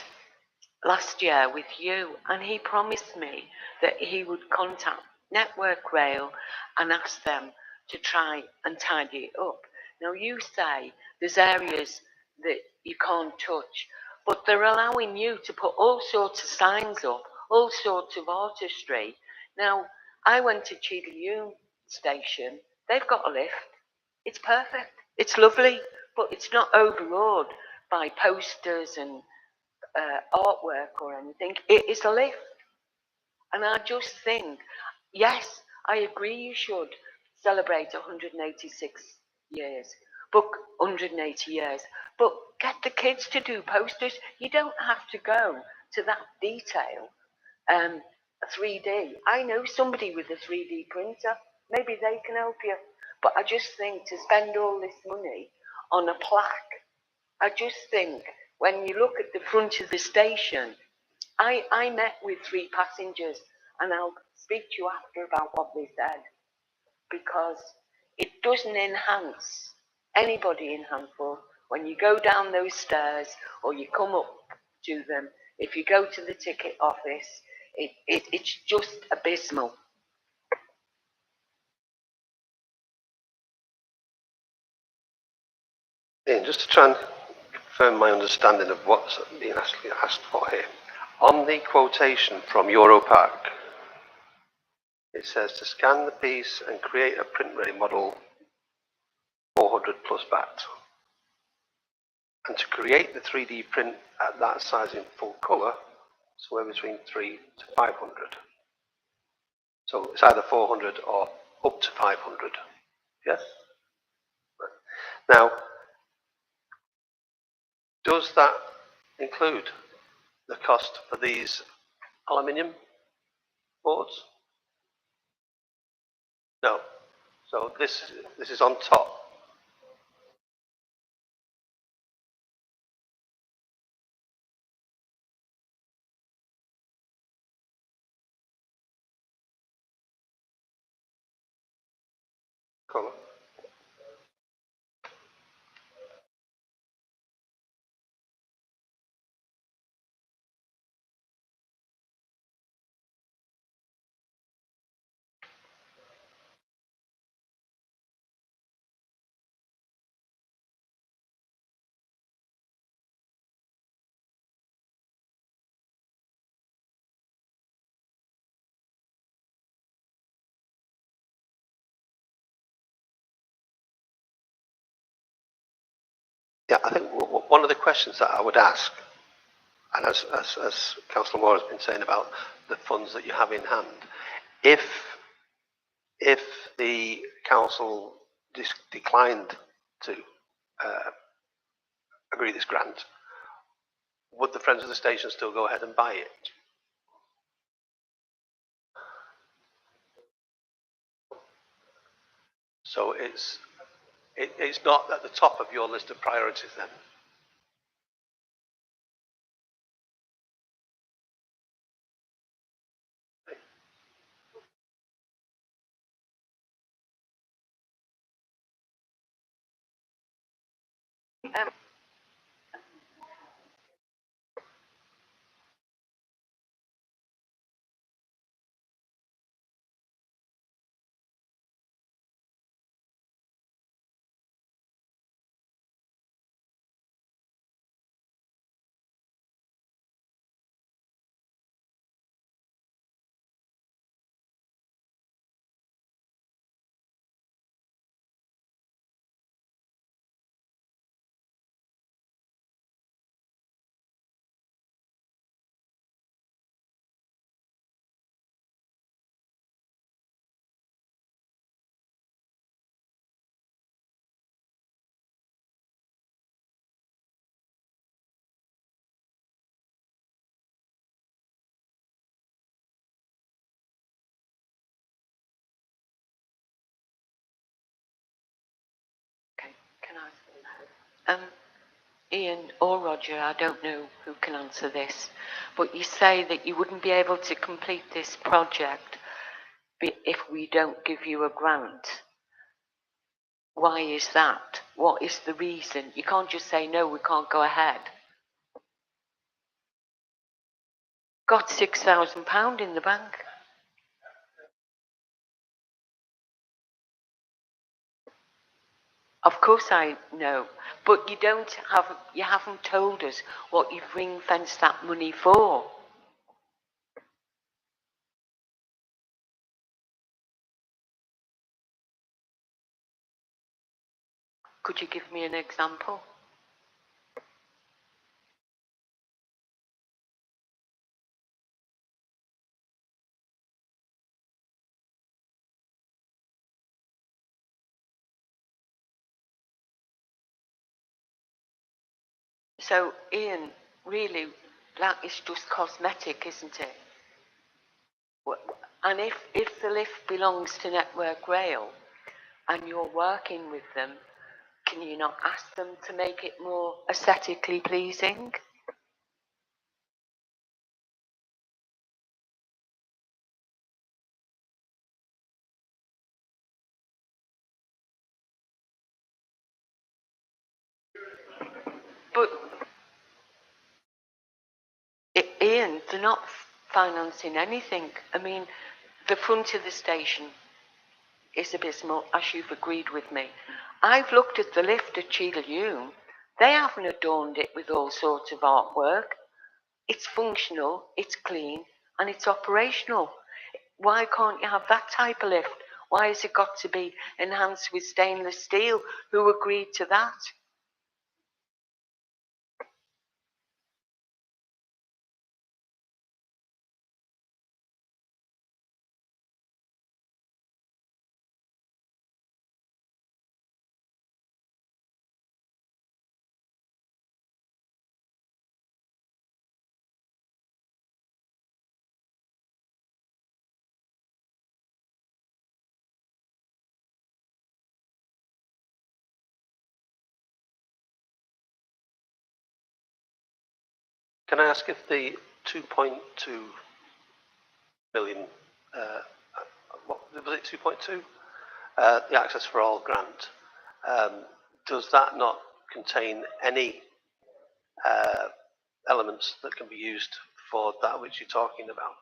Speaker 4: last year with you, and he promised me that he would contact Network Rail and ask them to try and tidy it up. Now, you say there's areas that you can't touch, but they're allowing you to put all sorts of signs up, all sorts of artistry. Now, I went to Cheadle station, they've got a lift. It's perfect, it's lovely, but it's not overawed by posters and artwork or anything. It is a lift. And I just think, yes, I agree you should celebrate 186 years, but 180 years, but get the kids to do posters. You don't have to go to that detail. 3D. I know somebody with a 3D printer. Maybe they can help you. But I just think to spend all this money on a plaque, I just think when you look at the front of the station, I met with 3 passengers, and I'll speak to you after about what they said, because it doesn't enhance anybody in Handful when you go down those stairs or you come up to them. If you go to the ticket office, it's just abysmal.
Speaker 1: Ian, just to try and confirm my understanding of what's being asked for here. On the quotation from Europark, it says to scan the piece and create a print-ready model 400 plus VAT. And to create the 3D print at that size in full colour, somewhere between 3 to 500. So it's either 400 or up to 500. Yes? Now, does that include the cost for these aluminium boards? No. So this is on top. Colour. Yeah, I think one of the questions that I would ask, and as Councillor Moore has been saying about the funds that you have in hand, if the council declined to agree this grant, would the Friends of the Station still go ahead and buy it? So it's not at the top of your list of priorities then?
Speaker 4: Um, okay, can I? Ian or Roger, I don't know who can answer this, but you say that you wouldn't be able to complete this project if we don't give you a grant. Why is that? What is the reason? You can't just say, no, we can't go ahead. Got £6,000 in the bank. Of course I know, but you haven't told us what you've ring-fenced that money for. Could you give me an example? So, Ian, really, that is just cosmetic, isn't it? And if the lift belongs to Network Rail and you're working with them, can you not ask them to make it more aesthetically pleasing? But, Ian, they're not financing anything. I mean, the front of the station is abysmal, as you've agreed with me. I've looked at the lift at Cheadle Hulme. They haven't adorned it with all sorts of artwork. It's functional, it's clean, and it's operational. Why can't you have that type of lift? Why has it got to be enhanced with stainless steel? Who agreed to that?
Speaker 1: Can I ask if the 2.2 million, what was it, 2.2? The Access for All grant, does that not contain any elements that can be used for that which you're talking about?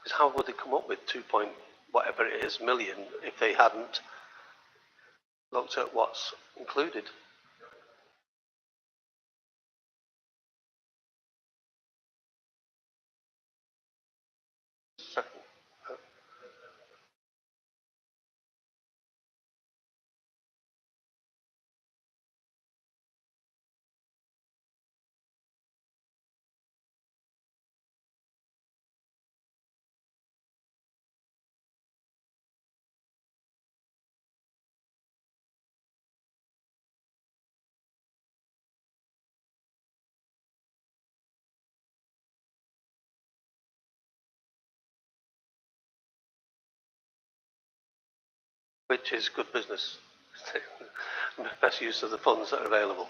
Speaker 1: Because how would they come up with 2 point whatever it is million if they hadn't looked at what's included? Which is good business. Best use of the funds that are available.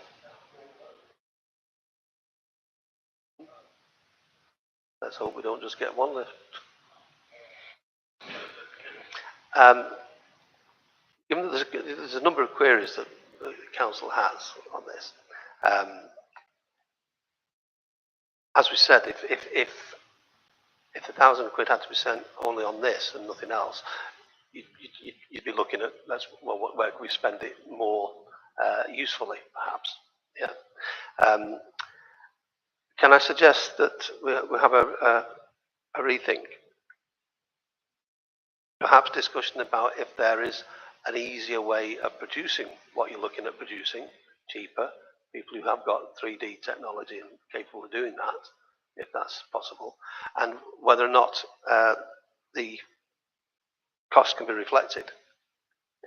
Speaker 1: Let's hope we don't just get one lift. Given that there's a number of queries that the council has on this, as we said, if £1,000 had to be spent only on this and nothing else, you'd be looking at where can we spend it more usefully, perhaps. Yeah. Can I suggest that we have a rethink? Perhaps discussion about if there is an easier way of producing what you're looking at producing, cheaper, people who have got 3D technology and capable of doing that, if that's possible, and whether or not the cost can be reflected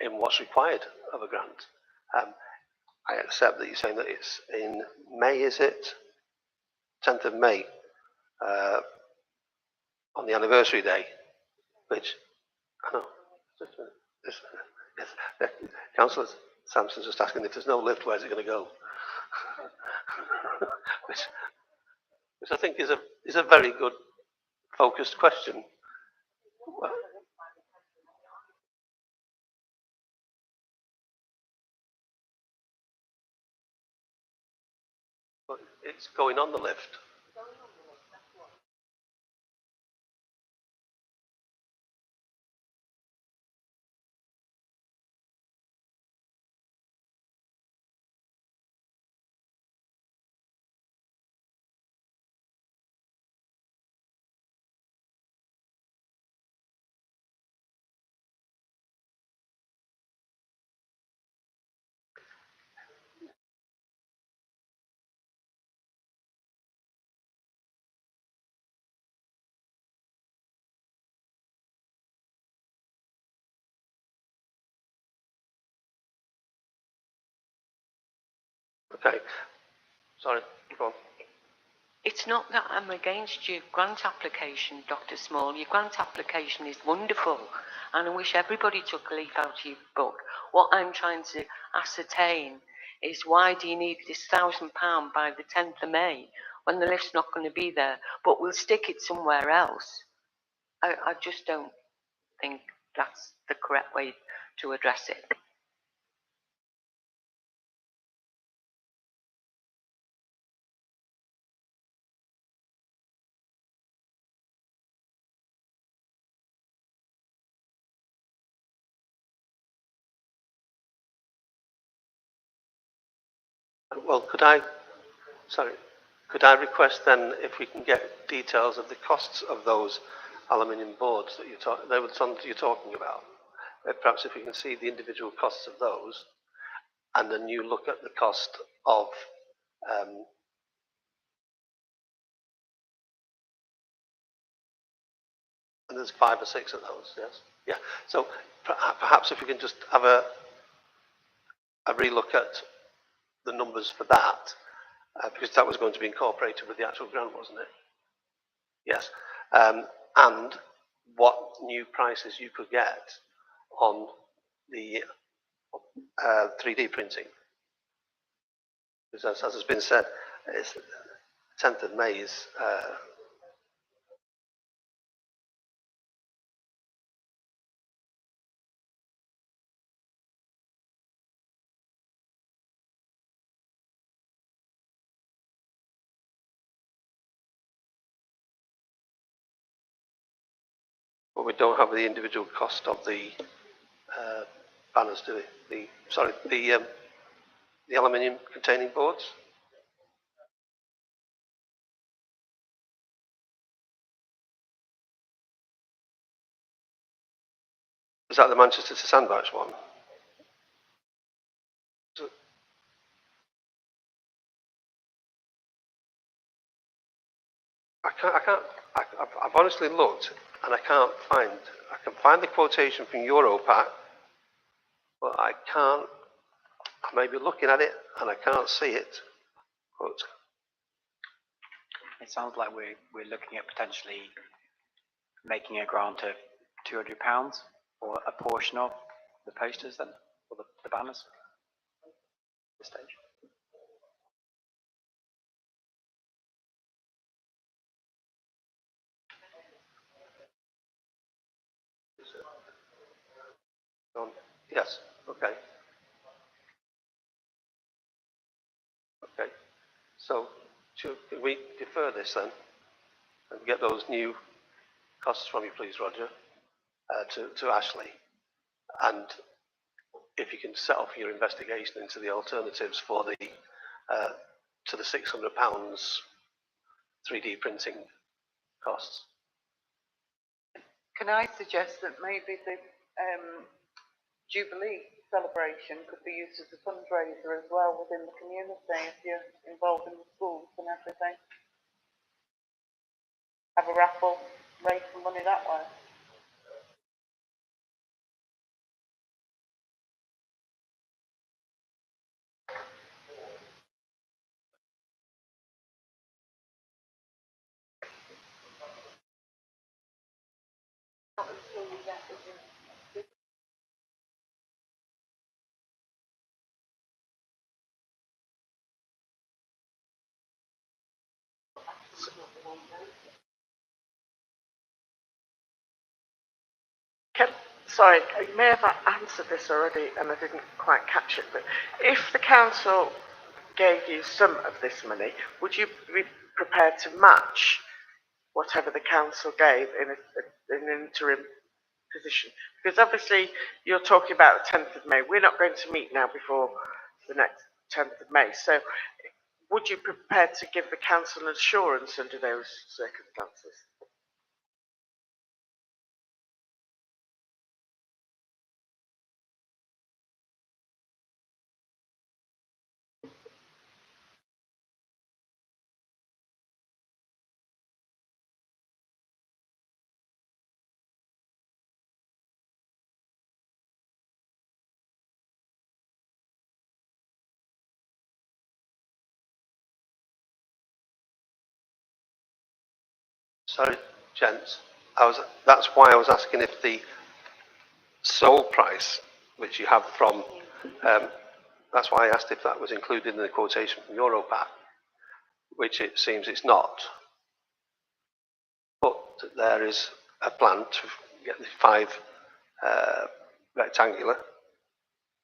Speaker 1: in what's required of a grant. I accept that you're saying that it's in May, is it? 10th of May, on the anniversary day, which, I know, Councillor Sampson's just asking if there's no lift, where's it going to go? which I think is a very good focused question. Well, but it's going on the lift. Okay, sorry, go on.
Speaker 4: It's not that I'm against your grant application, Dr. Small. Your grant application is wonderful, and I wish everybody took a leaf out of your book. What I'm trying to ascertain is why do you need this £1,000 by the 10th of May when the lift's not going to be there, but we'll stick it somewhere else? I just don't think that's the correct way to address it.
Speaker 1: Well, could I request then if we can get details of the costs of those aluminium boards that you're talking about? Perhaps if we can see the individual costs of those, and then you look at the cost of and there's 5 or 6 of those, yes? Yeah. So perhaps if we can just have a relook at the numbers for that, because that was going to be incorporated with the actual grant, wasn't it? Yes. And what new prices you could get on the 3D printing. Because as has been said, it's 10th of May is but we don't have the individual cost of the banners, do we? The aluminium containing boards. Is that the Manchester to Sandbach one? I've honestly looked and I can find the quotation from Europack, but I may be looking at it and I can't see it. But
Speaker 2: It sounds like we're looking at potentially making a grant of £200 or a portion of the posters then, or the banners at this stage.
Speaker 1: yes, okay. Okay. So can we defer this then and get those new costs from you, please, Roger, to Ashley? And if you can set off your investigation into the alternatives for the to the £600 3D printing costs.
Speaker 3: Can I suggest that maybe the Jubilee celebration could be used as a fundraiser as well within the community if you're involved in the schools and everything? Have a raffle, raise some money that way.
Speaker 6: Can, sorry, you may have answered this already and I didn't quite catch it, but if the council gave you some of this money, would you be prepared to match whatever the council gave in an interim position? Because obviously you're talking about the 10th of May. We're not going to meet now before the next 10th of May. So would you be prepared to give the council an assurance under those circumstances?
Speaker 1: Sorry, gents. That's why I was asking if the sold price, which you have from, that's why I asked if that was included in the quotation from Europack, which it seems it's not. But there is a plan to get the 5 rectangular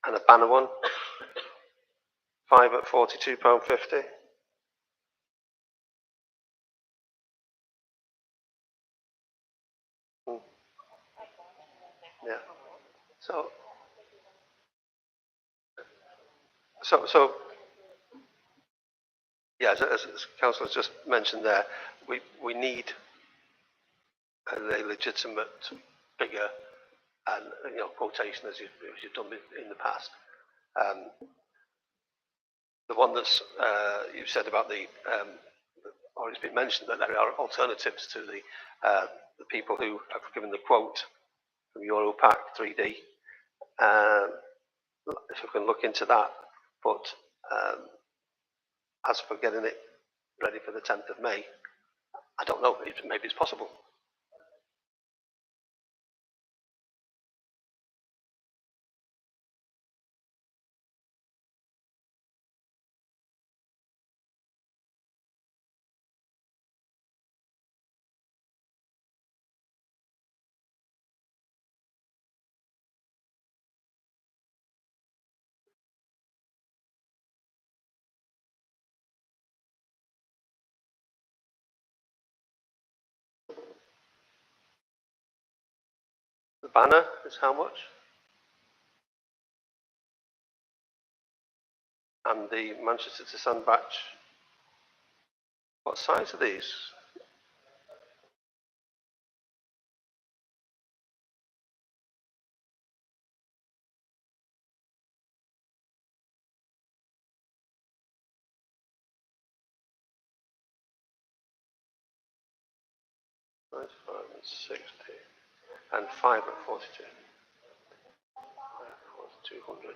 Speaker 1: and a banner one, 5 at £42.50. Yeah. So, yeah, as Councillor just mentioned there, we need a legitimate figure and quotation as you've done in the past. The one that's you've said about or it's been mentioned that there are alternatives to the people who have given the quote from Europack 3D. If we can look into that, but as for getting it ready for the 10th of May, I don't know. Maybe it's possible. The banner is how much? And the Manchester to Sun batch, what size are these? $95 and 60, and 5 at 42. 200.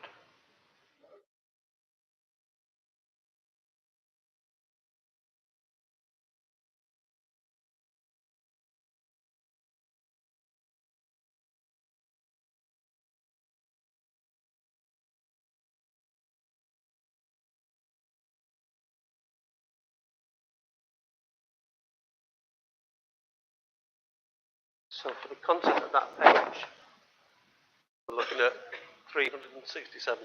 Speaker 1: So for the content of that page, we're looking at £367.50.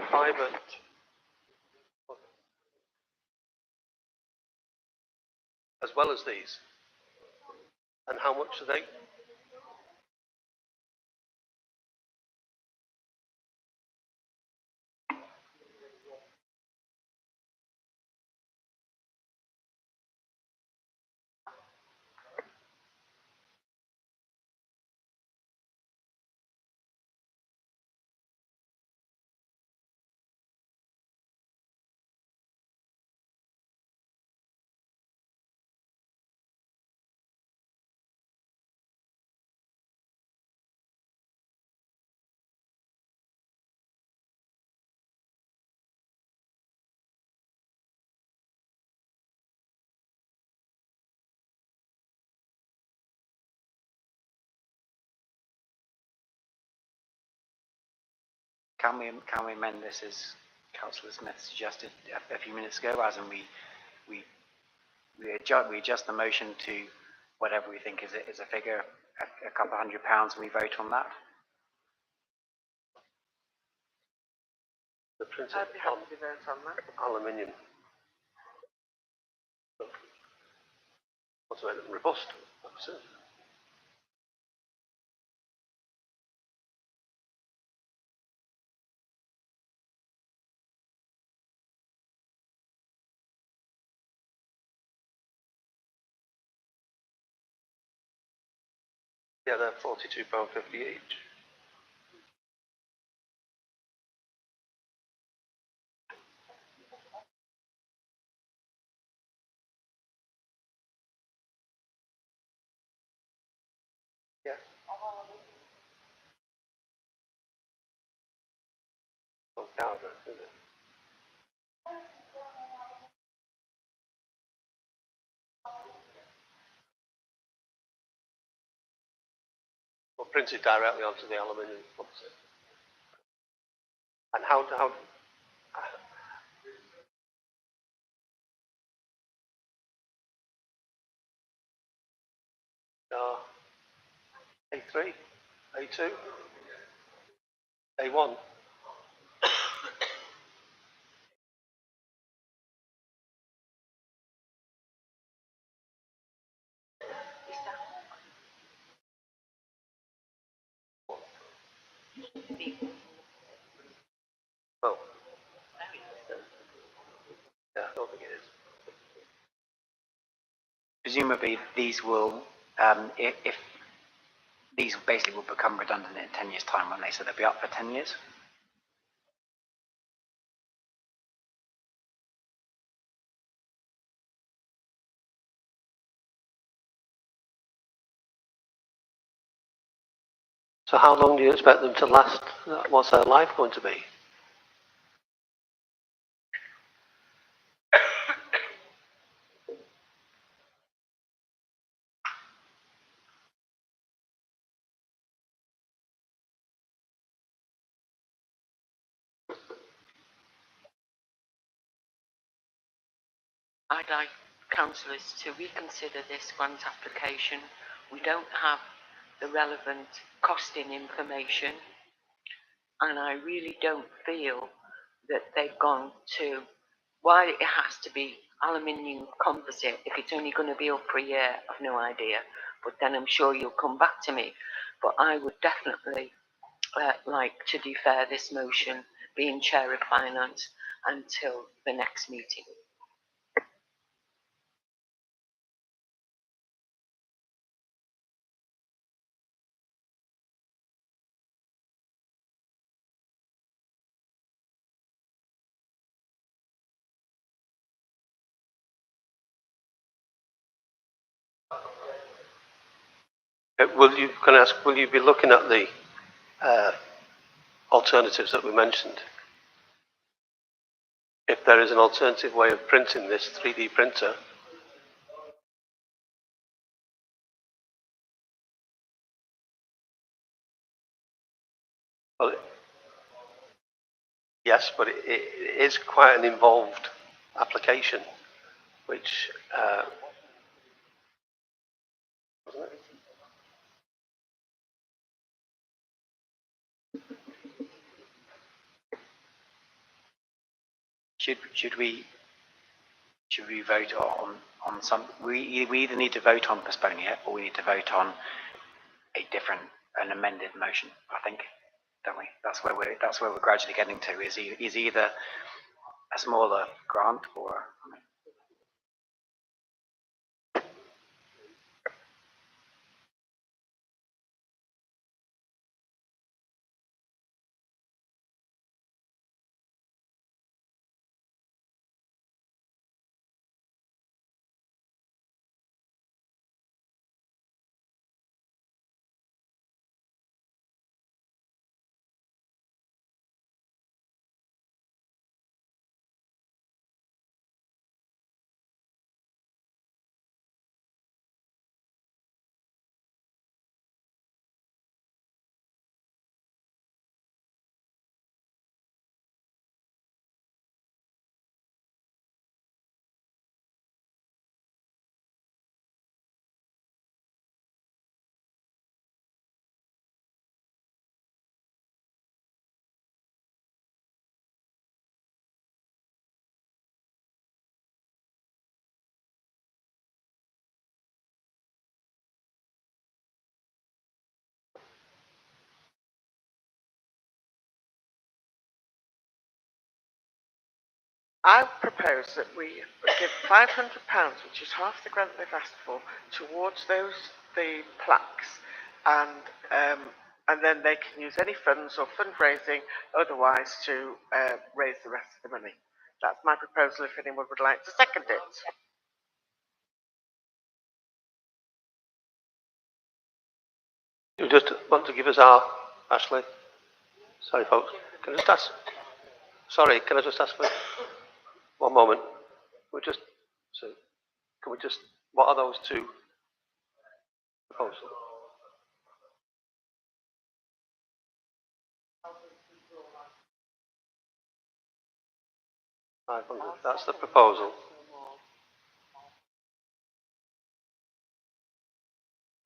Speaker 1: 5 at as well as these. And how much are they?
Speaker 2: Can we amend this as Councillor Smith suggested a few minutes ago, as in we we adjust the motion to whatever we think is a figure, a couple of £100, and we vote on that.
Speaker 1: The printed
Speaker 6: I'd be happy to vote on that.
Speaker 1: aluminium. What's made them robust? That's it. Yeah, they're £42.50 each. Yeah. Oh, powder, isn't it? Or printed directly onto the aluminium. What's it? And how A3, A2, A1. Oh, yeah, I don't think it is.
Speaker 2: Presumably, these will, if these basically will become redundant in 10 years' time, when they said they'll be up for 10 years.
Speaker 1: So how long do you expect them to last? What's their life going to be?
Speaker 4: I'd like councillors to reconsider this grant application. We don't have the relevant costing information, and I really don't feel that they've gone to why it has to be aluminium composite if it's only going to be up for a year. I've no idea, but then I'm sure you'll come back to me. But I would definitely like to defer this motion, being Chair of Finance, until the next meeting.
Speaker 1: Will you be looking at the alternatives that we mentioned? If there is an alternative way of printing this 3D printer, well, yes, but it is quite an involved application, which
Speaker 2: Should we vote on some? We either need to vote on postponing it, or we need to vote on an amended motion. I think, don't we? That's where we're gradually getting to. Is either a smaller grant or
Speaker 6: I propose that we give £500, which is half the grant they've asked for, towards the plaques, and then they can use any funds or fundraising otherwise to raise the rest of the money. That's my proposal. If anyone would like to second it.
Speaker 1: You just want to give us our, Ashley? Sorry, folks. Can I just ask? Sorry, can I just ask for one moment? So, can we just, what are those two proposals? £500, that's the proposal.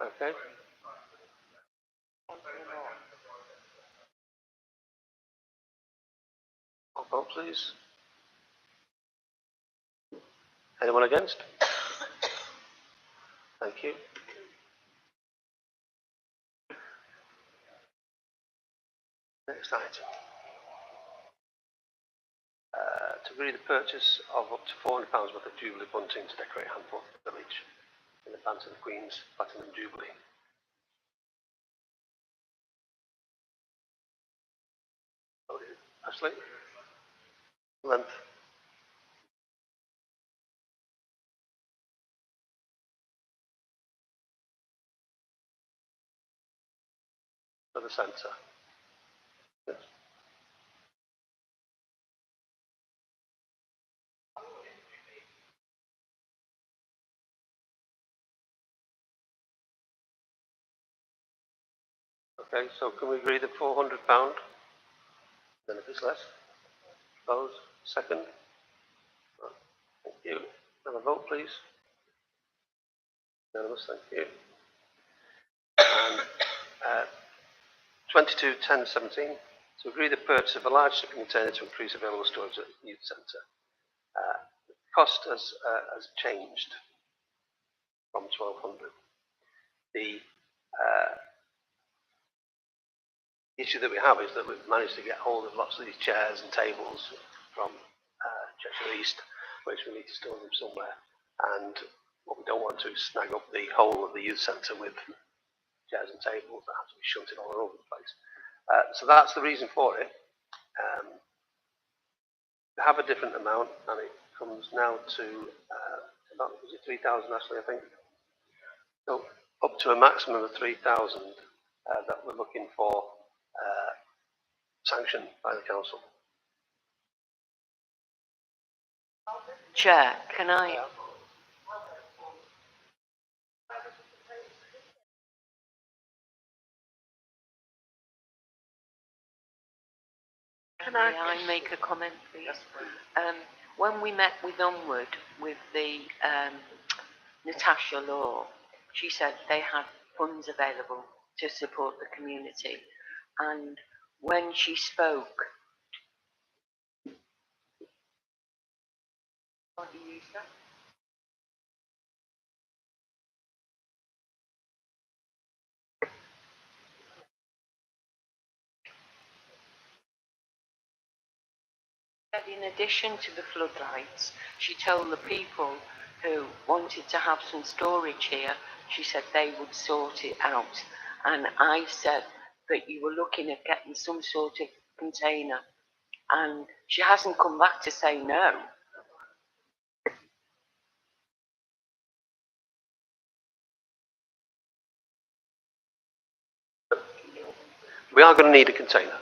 Speaker 1: Okay. One vote, please. Anyone against? Thank you. Next item. To agree the purchase of up to £400 worth of Jubilee bunting to decorate Handforth Village in advance of the Queen's Platinum Jubilee. Ashley? Length? For the centre. Yes. Okay, so can we agree the £400? Then if it's less? Opposed? Second? Thank you. Have a vote, please. Unanimous, thank you. And 22/10/17, to agree the purchase of a large shipping container to increase available storage at the youth centre. The cost has changed from 1,200. The issue that we have is that we've managed to get hold of lots of these chairs and tables from Cheshire East, which we need to store them somewhere. And what we don't want to is snag up the whole of the youth centre with chairs and tables that have to be shunted all over the place. So that's the reason for it. We have a different amount, and it comes now to about, was it 3,000, Ashley, I think? So up to a maximum of 3,000 that we're looking for sanction by the council.
Speaker 4: Chair, can I? May I make a comment, please? When we met with Onward, with the Natasha Law, she said they had funds available to support the community. And when she spoke, what do you say? In addition to the floodlights, she told the people who wanted to have some storage here, she said they would sort it out. And I said that you were looking at getting some sort of container. And she hasn't come back to say no.
Speaker 1: We are going to need a container.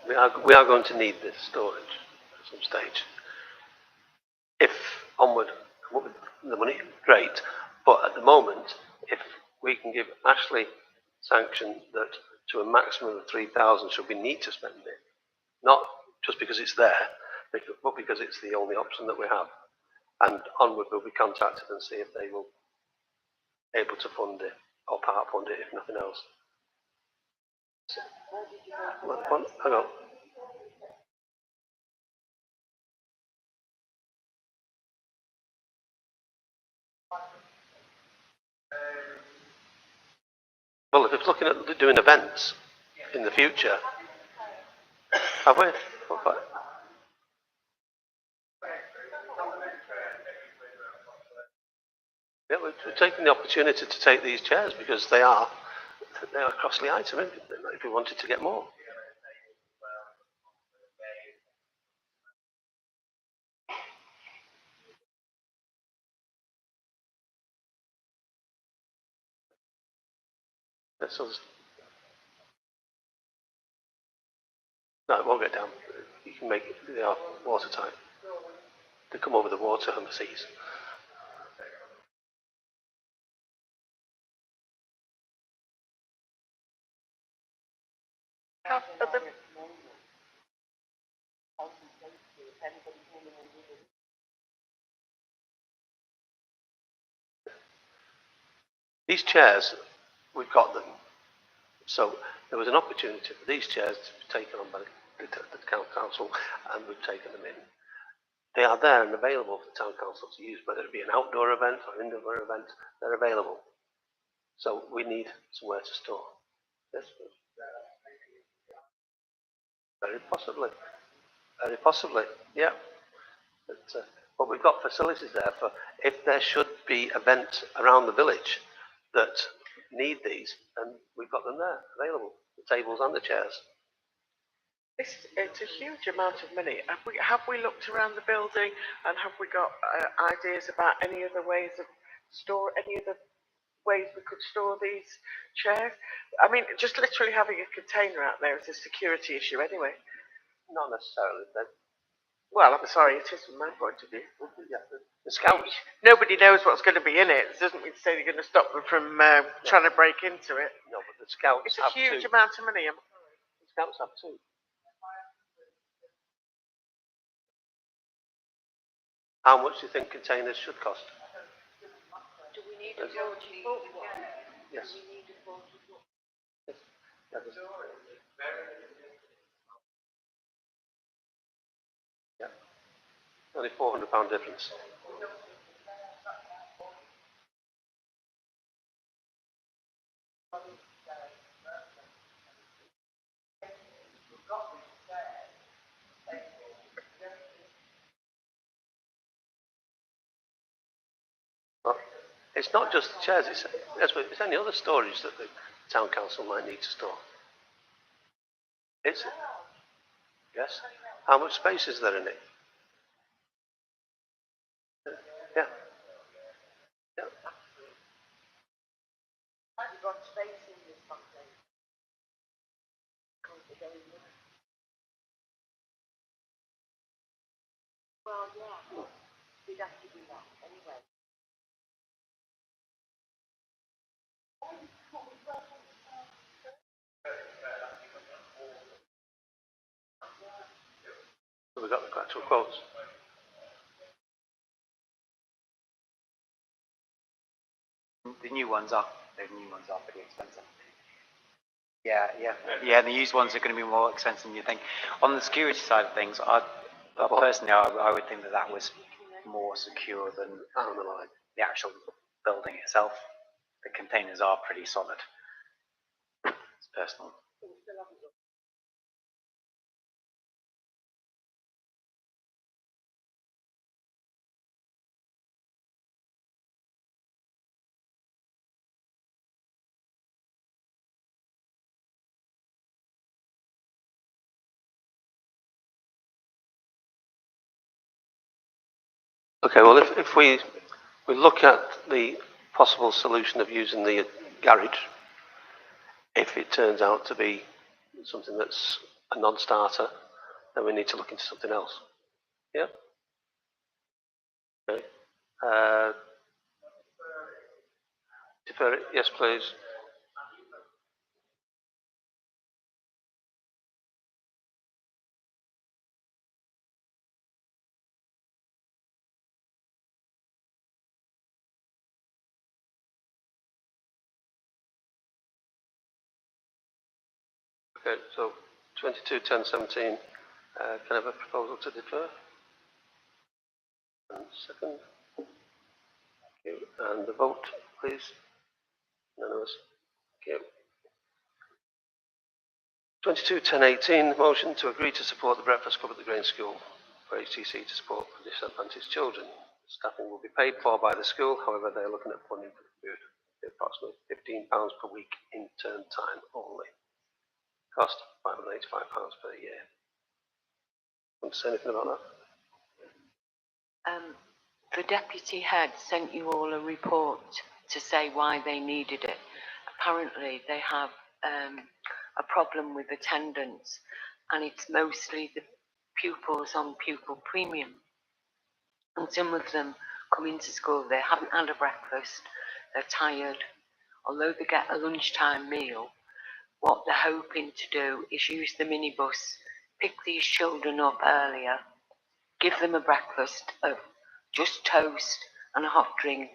Speaker 1: We are going to need this storage at some stage. If Onward come up with the money, great. But at the moment, if we can give Ashley sanction that to a maximum of 3,000 should we need to spend it, not just because it's there, but because it's the only option that we have. And Onward will be contacted and see if they will be able to fund it or part fund it, if nothing else. Hang on. Well, if it's looking at doing events in the future, have we? Yeah, we're taking the opportunity to take these chairs because they are a costly item, isn't it? If we wanted to get more. So no, it won't get down. You can make it, they are watertight. They come over the water and the seas.
Speaker 6: Have other,
Speaker 1: These chairs, we've got them. So there was an opportunity for these chairs to be taken on by the town council, and we've taken them in. They are there and available for the town council to use, whether it be an outdoor event or an indoor event, they're available. So we need somewhere to store. Yes, very possibly. Very possibly, yeah. But we've got facilities there for if there should be events around the village that need these, and we've got them there available, the tables and the chairs.
Speaker 6: it's a huge amount of money. Have we looked around the building and have we got ideas about any other ways we could store these chairs? I mean, just literally having a container out there is a security issue anyway.
Speaker 1: Not necessarily.
Speaker 6: Well, I'm sorry, it is from my point of view.
Speaker 1: Yeah, the scouts.
Speaker 6: Nobody knows what's going to be in it. It doesn't mean to say they're going to stop them from trying to break into it.
Speaker 1: No, but the scouts
Speaker 6: It's a
Speaker 1: have
Speaker 6: huge
Speaker 1: two.
Speaker 6: amount of money.
Speaker 1: The scouts have two. How much do you think containers should cost?
Speaker 4: Do we need a vote?
Speaker 1: Yes. Yes. Yeah. Only £400 difference. Well, it's not just the chairs, it's any other storage that the town council might need to store. It's, yes. How much space is there in it? Yeah. Yeah. So we've got the actual quotes.
Speaker 2: The new ones are pretty expensive. Yeah. The used ones are going to be more expensive than you think. On the security side of things, personally, I would think that was more secure than the actual building itself. The containers are pretty solid. It's personal.
Speaker 1: Okay, well, if we look at the possible solution of using the garage, if it turns out to be something that's a non-starter, then we need to look into something else. Yeah? Okay. Defer it? Yes, please. Okay, so 22/10/17, can I have a proposal to defer? And second. Thank you. And the vote, please. Unanimous. Thank you. 22/10/18, motion to agree to support the breakfast club at the Grange School for HTC to support disadvantaged children. Staffing will be paid for by the school, however, they are looking at funding for the food, approximately £15 per week in term time only. Cost £585 per year. Want to say anything about that?
Speaker 4: The deputy head sent you all a report to say why they needed it. Apparently, they have a problem with attendance, and it's mostly the pupils on pupil premium. And some of them come into school, they haven't had a breakfast, they're tired. Although they get a lunchtime meal, what they're hoping to do is use the minibus, pick these children up earlier, give them a breakfast of just toast and a hot drink,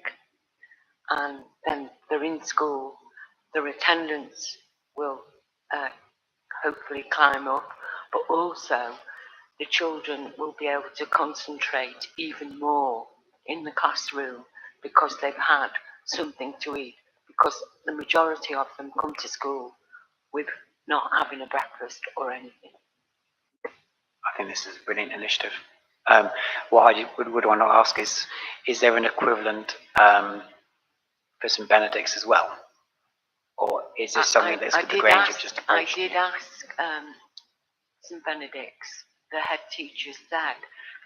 Speaker 4: and then they're in school. Their attendance will hopefully climb up, but also the children will be able to concentrate even more in the classroom because they've had something to eat, because the majority of them come to school with not having a breakfast or anything.
Speaker 2: I think this is a brilliant initiative. What I would want to ask is there an equivalent for St Benedict's as well? Or is this something that's the Grange have just approached?
Speaker 4: I did ask St Benedict's, the head teacher said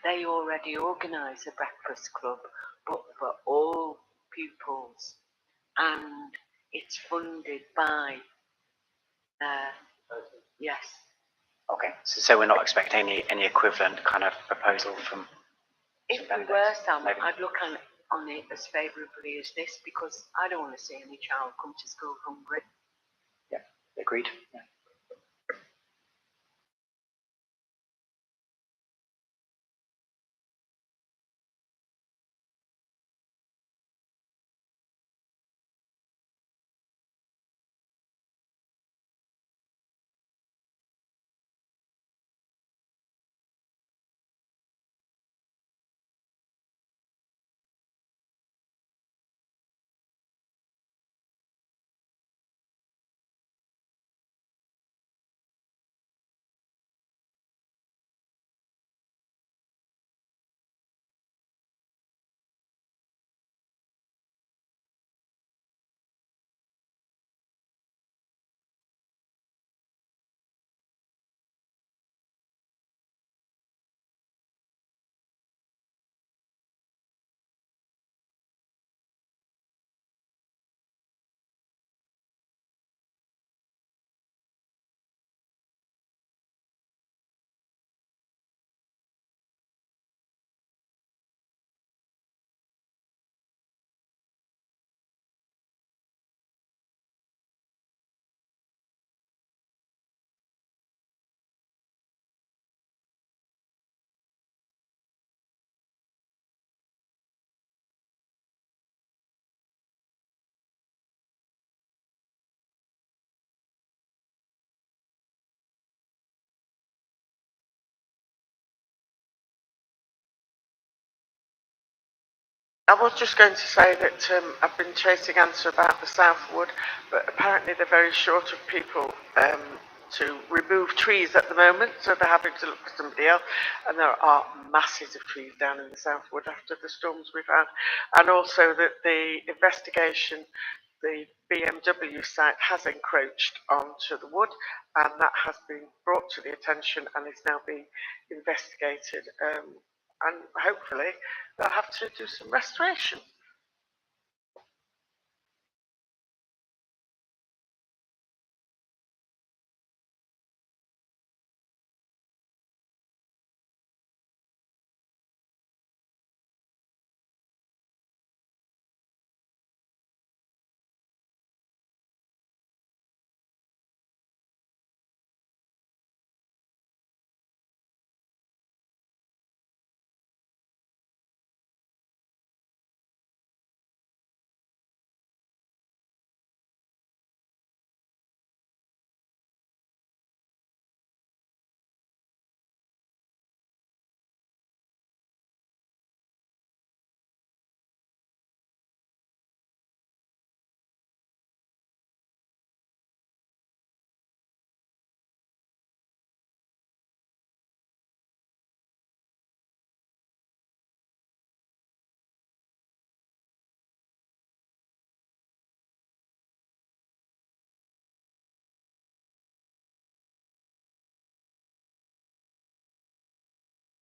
Speaker 4: they already organise a breakfast club, but for all pupils, and it's funded by, yes.
Speaker 2: Okay, so we're not expecting any equivalent kind of proposal from
Speaker 4: If we were, Sam, I'd look on it as favourably as this, because I don't want to see any child come to school hungry.
Speaker 2: Yeah, agreed. Yeah.
Speaker 6: I was just going to say that I've been chasing answer about the Southwood, but apparently they're very short of people to remove trees at the moment, so they're having to look for somebody else. And there are masses of trees down in the Southwood after the storms we've had. And also that the investigation, the BMW site has encroached onto the wood, and that has been brought to the attention and is now being investigated. And hopefully they'll have to do some restoration.